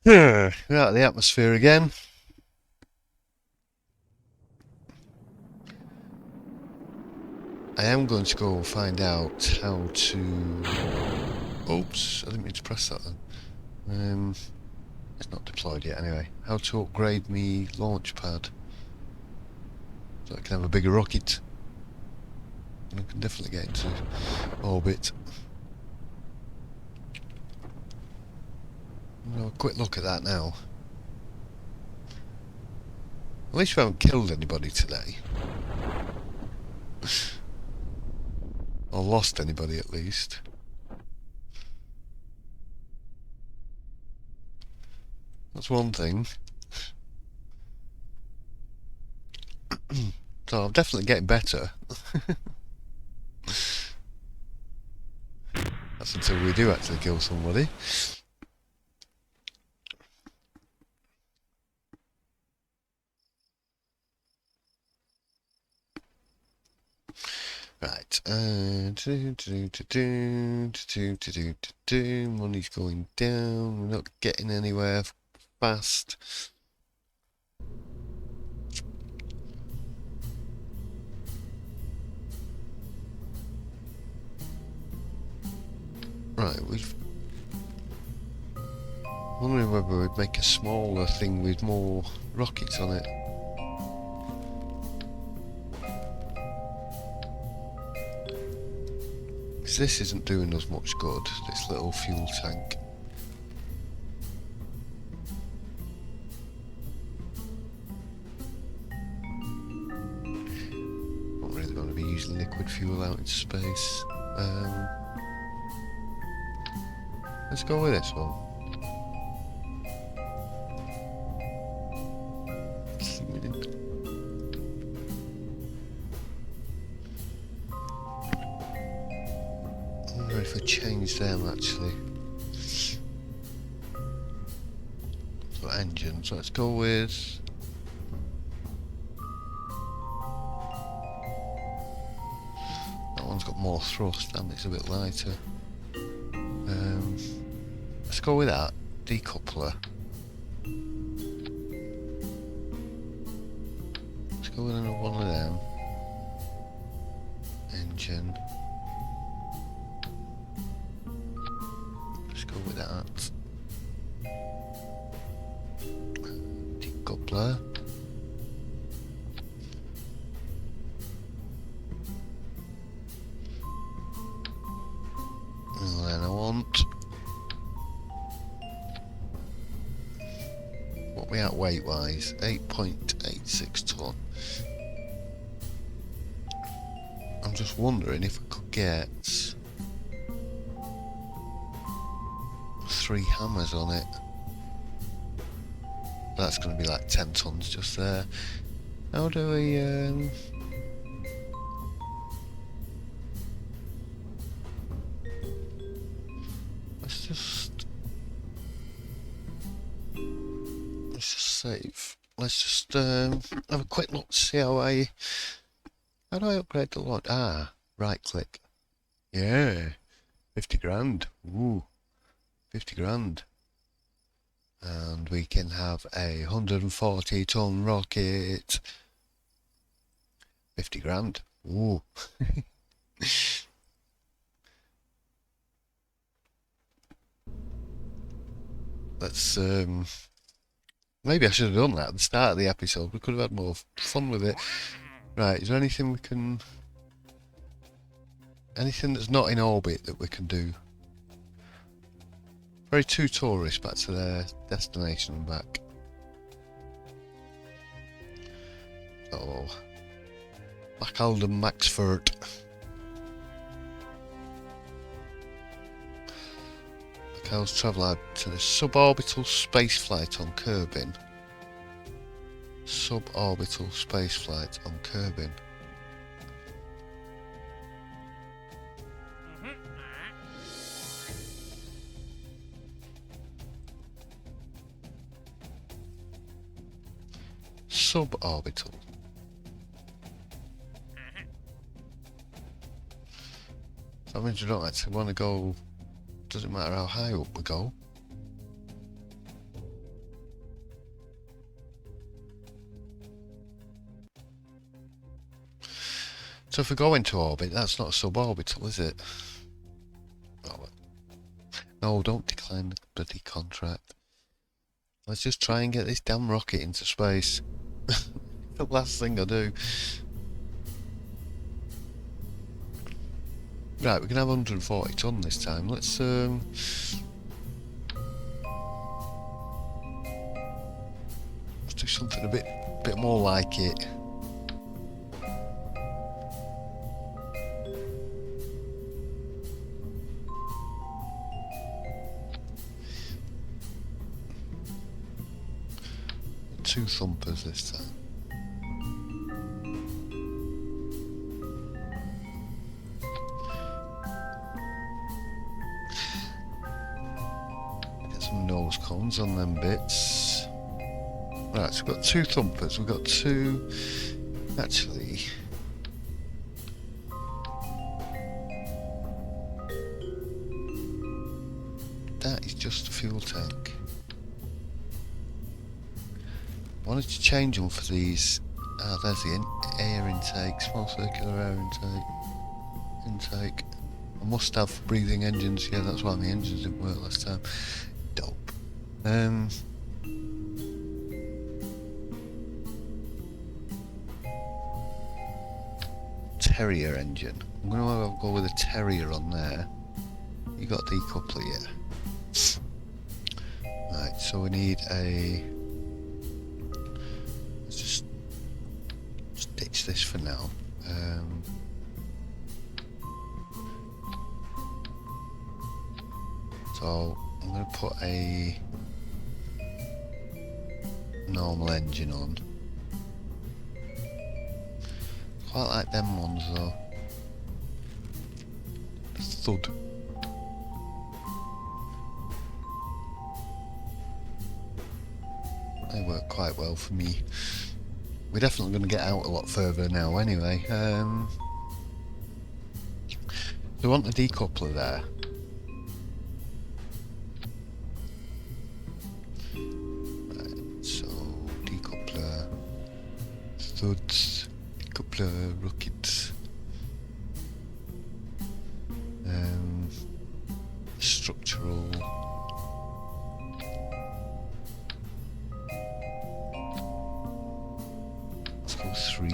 we're out of the atmosphere again. I am going to go find out how to. Oops, I didn't mean to press that then. It's not deployed yet anyway. How to upgrade me launch pad so I can have a bigger rocket. We can definitely get into orbit. We'll have a quick look at that now. At least we haven't killed anybody today. Or lost anybody at least. That's one thing. So I'm definitely getting better. That's until we do actually kill somebody. Right. Money's going down. We're not getting anywhere fast. Right, we've... wondering whether we'd make a smaller thing with more rockets on it. Because this isn't doing us much good, this little fuel tank. Not really going to be using liquid fuel out in space. Let's go with this one. I wonder if I change them actually. So engines, let's go with... that one's got more thrust and it's a bit lighter. Let's go with that. Decoupler. Let's go with another one of them. Engine. Let's go with that. Decoupler. And then I want... what we at weight wise? 8.86 tonne. I'm just wondering if we could get 3 hammers on it. That's going to be like 10 tonnes just there. How do we let's just save. Let's just have a quick look to see how do I upgrade the launch? Ah, right click. Yeah, 50 grand. Ooh, 50 grand. And we can have a 140 tonne rocket. 50 grand. Ooh. Let's maybe I should have done that at the start of the episode. We could have had more fun with it. Right, is there anything we can... anything that's not in orbit that we can do? Very 2 tourists back to their destination and back. Oh. Macalden Maxford. Macal's travel out to the suborbital spaceflight on Kerbin. Suborbital spaceflight on Kerbin. Suborbital. That means we don't actually want to go... doesn't matter how high up we go. So if we go into orbit, that's not a suborbital, is it? Oh, no, don't decline the bloody contract. Let's just try and get this damn rocket into space. The last thing I do. Right, we can have 140 ton this time. Let's do something a bit more like it. Two thumpers this time. Get some nose cones on them bits. Right, so we've got two thumpers. We've got two. Actually, that is just a fuel tank. I wanted to change them for these. Ah, there's the air intake, small circular air intake. I must have breathing engines. Yeah, that's why my engines didn't work last time. Dope. Terrier engine. I'm going to go with a Terrier on there. You got a decoupler yet? Right, so we need a. Let's just ditch this for now. So I'm going to put a normal engine on. Quite like them ones though. The thud. They work quite well for me. We're definitely going to get out a lot further now anyway. We want the decoupler there. Right, so decoupler, thuds, decoupler, rockets, structural. Let's go 3.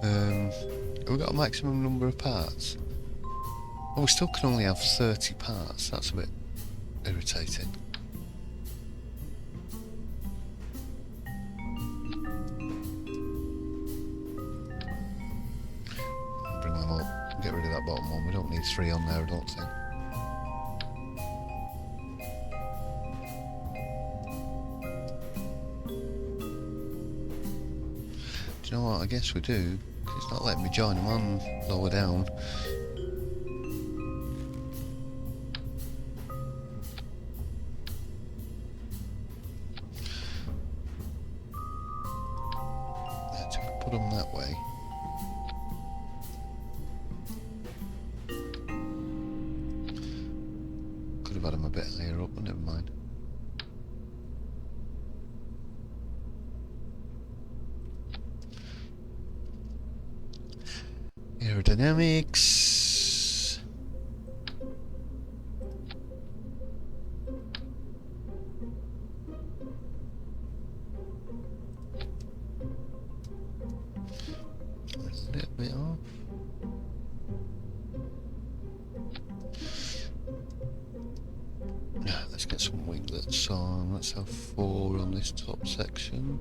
Have we got a maximum number of parts? Oh, we still can only have 30 parts. That's a bit irritating. Bring them up. Get rid of that bottom one. We don't need 3 on there, I don't think. Do you know what? I guess we do. It's not letting me join them on lower down. Put them that way. Could have had them a bit higher up, but never mind. Aerodynamics. A little bit off. Let's get some winglets on. Let's have 4 on this top section.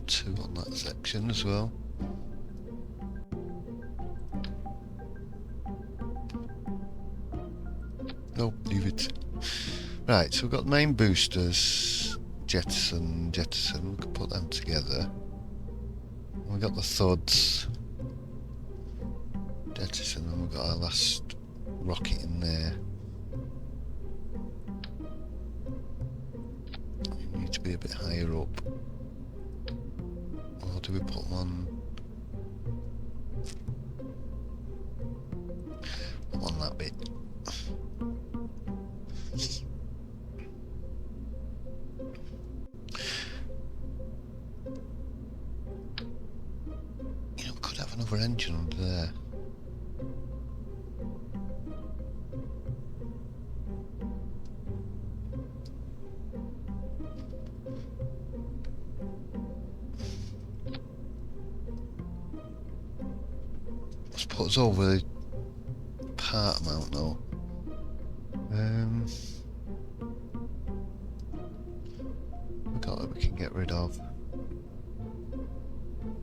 Two on that section as well. Nope, leave it. Right, so we've got the main boosters, jettison. We can put them together. We've got the thuds, jettison, and we've got our last rocket in there. We need to be a bit higher up. Or do we put them on that bit? You know, we could have another engine under there. Let's put us over the part amount though. We got that we can get rid of.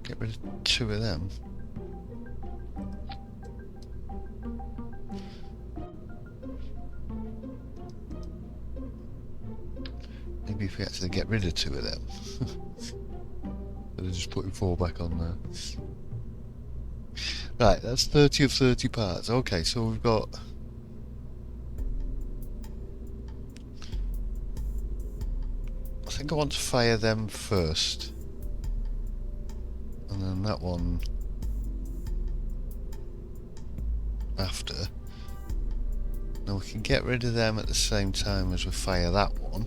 Get rid of 2 of them. Maybe if we actually get rid of 2 of them. They're just putting 4 back on there. Right, that's 30 of 30 parts. Okay, so we've got... I think I want to fire them first. And then that one after. Now we can get rid of them at the same time as we fire that one.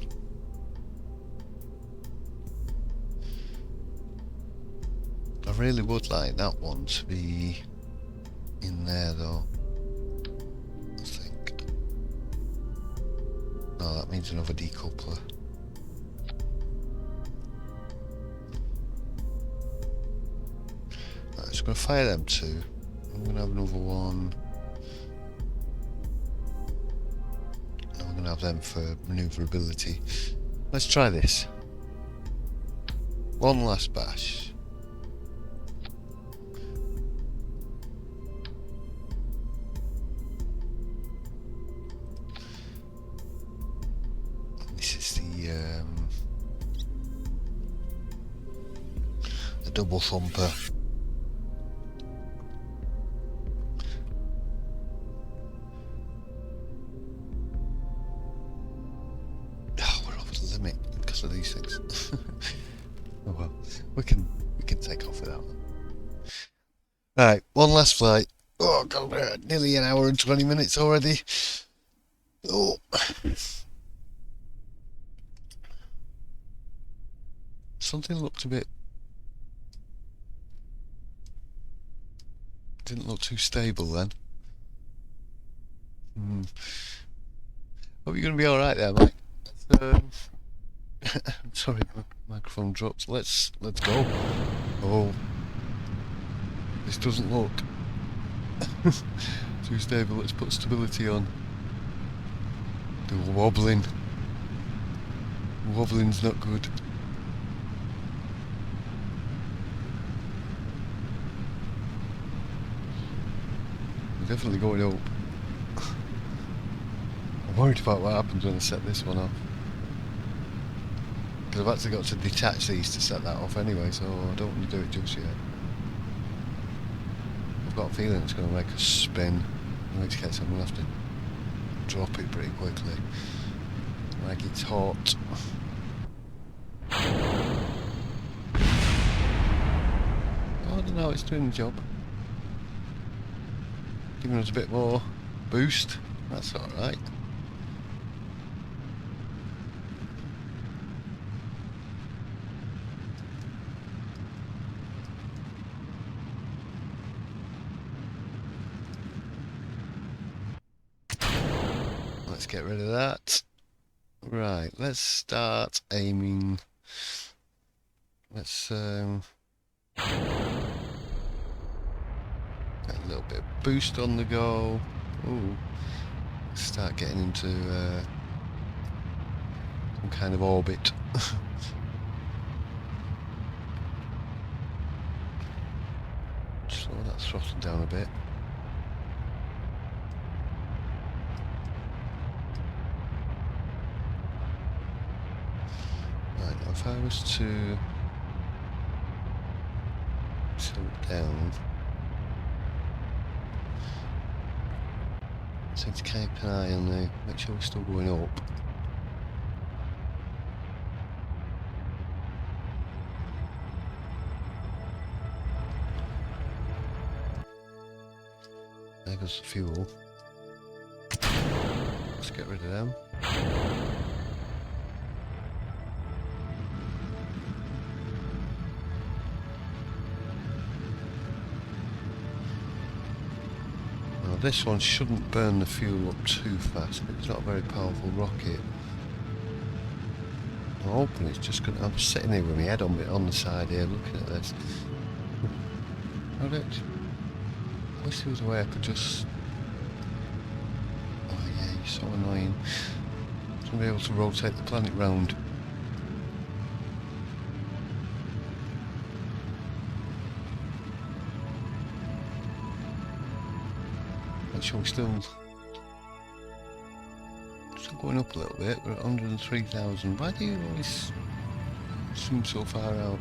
I really would like that one to be in there though. I think. No, that means another decoupler. Right, so I'm going to fire them 2. I'm going to have another one. And I'm going to have them for manoeuvrability. Let's try this. One last bash. The double thumper. Oh, we're over the limit because of these things. Oh well, we can take off with that one. Right, one last flight. Oh god, nearly an hour and 20 minutes already. Oh. Something looked a bit... didn't look too stable then. Hope you're going to be alright there, mate. Sorry, my microphone dropped. Let's go. Oh. This doesn't look too stable. Let's put stability on. The wobbling. Wobbling's not good. We're definitely going up. I'm worried about what happens when I set this one off. Because I've actually got to detach these to set that off anyway, so I don't want to do it just yet. I've got a feeling it's going to make a spin, in which case I'm going to have to drop it pretty quickly. Like it's hot. I don't know, it's doing the job. Giving us a bit more boost, that's alright. Let's get rid of that. Right, let's start aiming. Let's get a little bit of boost on the go. Ooh, start getting into some kind of orbit. Slow that throttle down a bit. Right, now if I was to tilt down, so to keep an eye on the, make sure we're still going up. There goes the fuel. Let's get rid of them. This one shouldn't burn the fuel up too fast, but it's not a very powerful rocket. I'm hoping it's just going to... I'm sitting here with my head on the side here looking at this. wish there was a way I could just... Oh yeah, you're so annoying. To be able to rotate the planet round. Make sure we're still going up a little bit. We're at 103,000. Why do you always zoom so far out?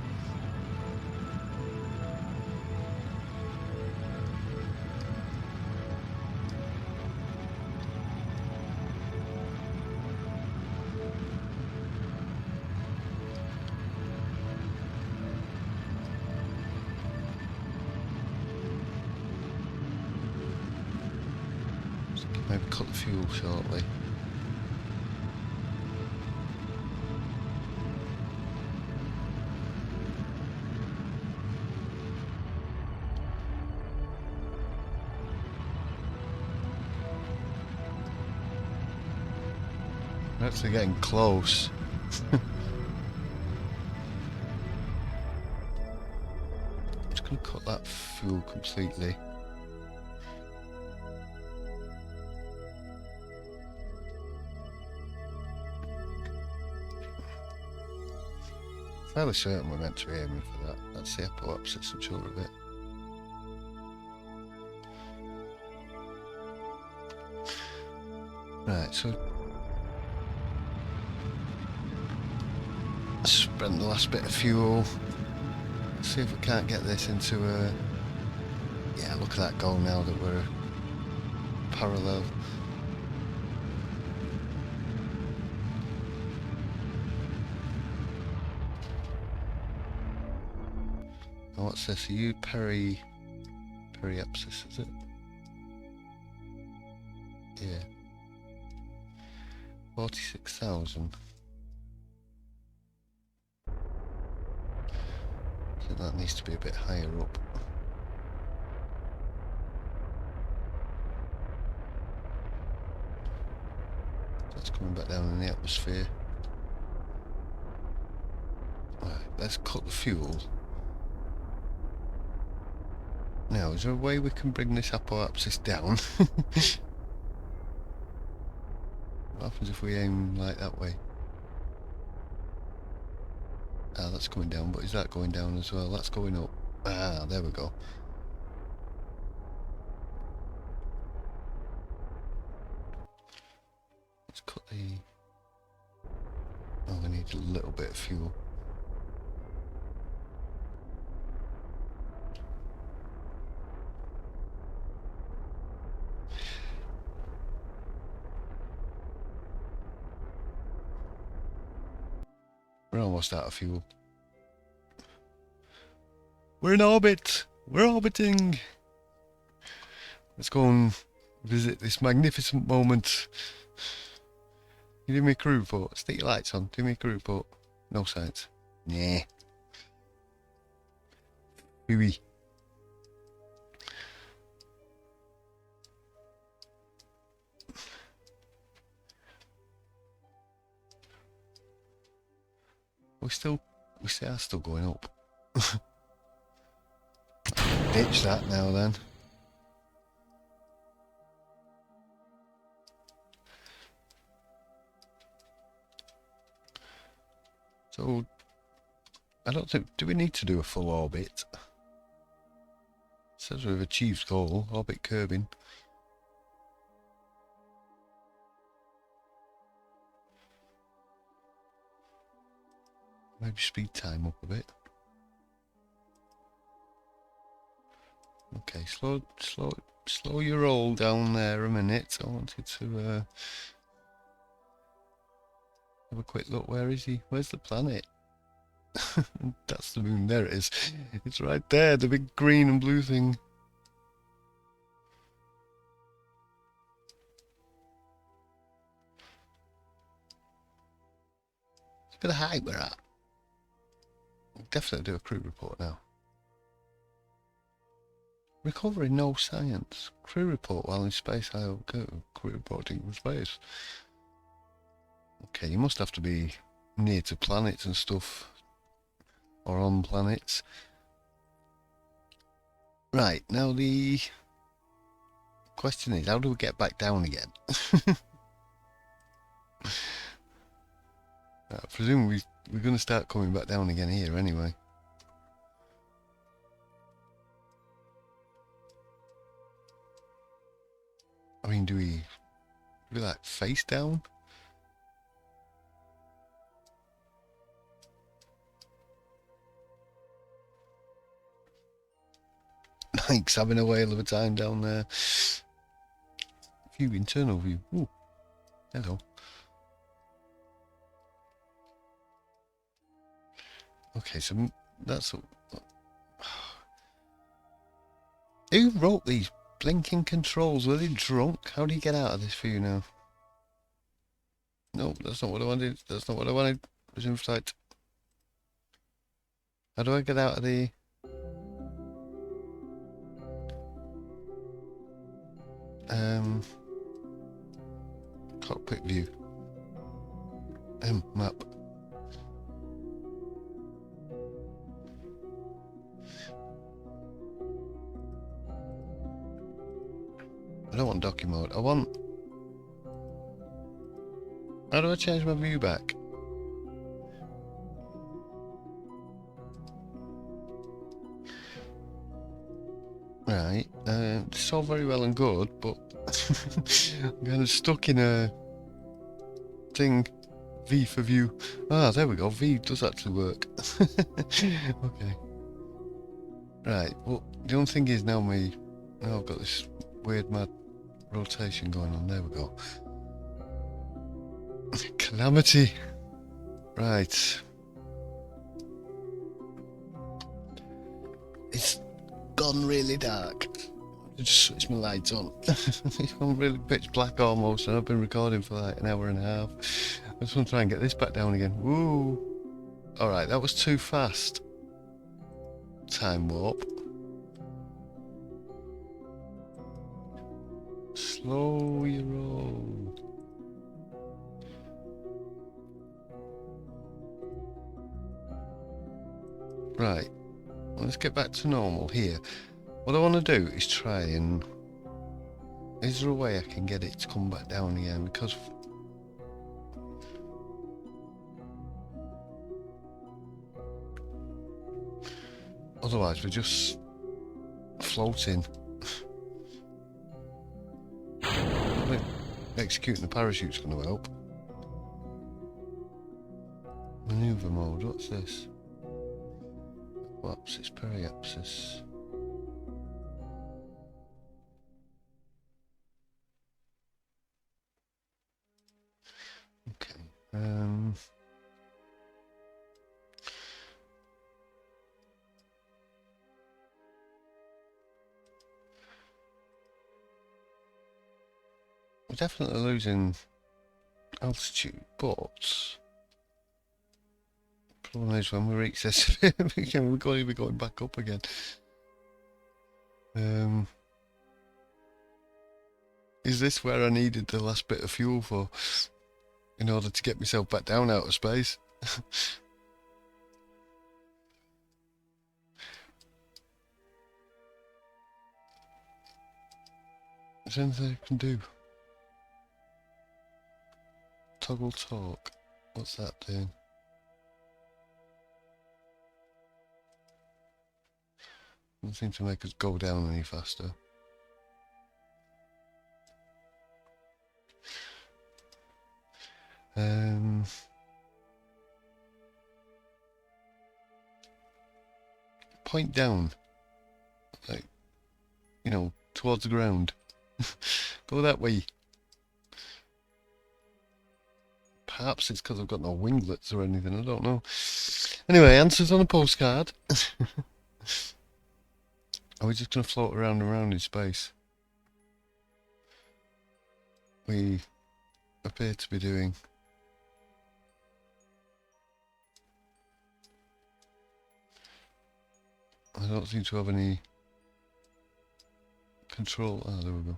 Maybe cut the fuel shortly. We're actually getting close. I'm just going to cut that fuel completely. Fairly certain we're meant to be aiming for that. That's the apoapsis, I'm sure of it. Right, so spend the last bit of fuel. Let's see if we can't get this into a... Yeah, look at that goal now that we're parallel. Oh, what's this? Are you periapsis, is it? Yeah. 46,000. I think that needs to be a bit higher up. That's coming back down in the atmosphere. Right, let's cut the fuel. Now, is there a way we can bring this apoapsis down? What happens if we aim like that way? Ah, that's going down, but is that going down as well? That's going up. Ah, there we go. Let's cut the... Oh, we need a little bit of fuel. We're almost out of fuel. We're in orbit! We're orbiting! Let's go and visit this magnificent moment. You do me a crew report. Stick your lights on. Do me a crew report. No science. Nah. Wee. We are still going up. Ditch that now then. So, I don't think, do we need to do a full orbit? It says we've achieved goal, orbit curbing. Maybe speed time up a bit. Okay, slow your roll down there a minute. I wanted to have a quick look. Where is he? Where's the planet? That's the moon. There it is. It's right there, the big green and blue thing. It's a bit of height we're at. We'll definitely do a crew report now. Recovering no science. Crew report while in space. I'll go. Crew reporting from space. Okay, you must have to be near to planets and stuff. Or on planets. Right, now the Question is, how do we get back down again? I presume we're going to start coming back down again here anyway. I mean, do we like face down? Mike's having a whale of a time down there. View, internal view. Ooh, hello. Okay, so that's... Who wrote these blinking controls? Were they drunk? How do you get out of this view now? No, that's not what I wanted. That's not what I wanted. Resume flight. How do I get out of the... cockpit view. Map. I don't want docky mode. I want... How do I change my view back? Right, it's all very well and good, but I'm kind of stuck in a thing. V for view. Ah, there we go. V does actually work. Okay. Right, well, the only thing is now now I've got this weird mad rotation going on. There we go. Calamity. Right. It's gone really dark. I just switched my lights on. It's gone really pitch black almost, and I've been recording for like an hour and a half. I just want to try and get this back down again. Woo! Alright, that was too fast. Time warp. Slow your roll. Right, well, let's get back to normal here. What I want to do is try and... Is there a way I can get it to come back down again? Because... Otherwise we're just floating. I think executing the parachute's going to help. Maneuver mode, what's this? Apsis, periapsis. Okay. We're definitely losing altitude, but the problem is when we reach this, we're going to be going back up again. Is this where I needed the last bit of fuel for, in order to get myself back down out of space? Is there anything I can do? Toggle talk. What's that doing? Doesn't seem to make us go down any faster. Point down. Like, you know, towards the ground. Go that way. Perhaps it's because I've got no winglets or anything, I don't know. Anyway, answers on a postcard. Are we just going to float around and around in space? We appear to be doing. I don't seem to have any control. Ah, there we go.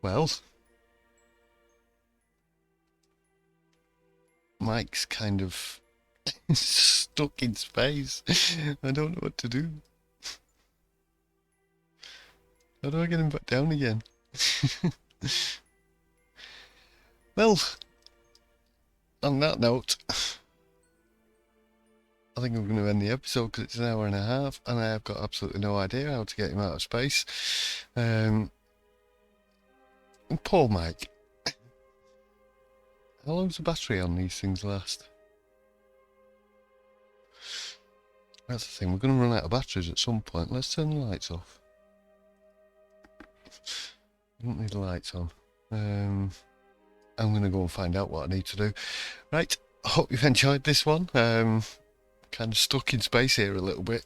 Well, Mike's kind of Stuck in space. I don't know what to do. How do I get him back down again? Well, on that note, I think I'm going to end the episode because it's an hour and a half and I have got absolutely no idea how to get him out of space. Poor Mike. How long's the battery on these things last? That's the thing, we're going to run out of batteries at some point. Let's turn the lights off. I don't need the lights on. I'm going to go and find out what I need to do. Right, I hope you've enjoyed this one. Kind of stuck in space here a little bit.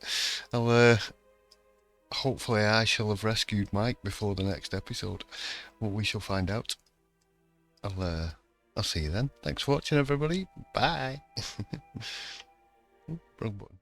Hopefully I shall have rescued Mike before the next episode. Well, we shall find out. I'll see you then. Thanks for watching, everybody. Bye. Wrong button.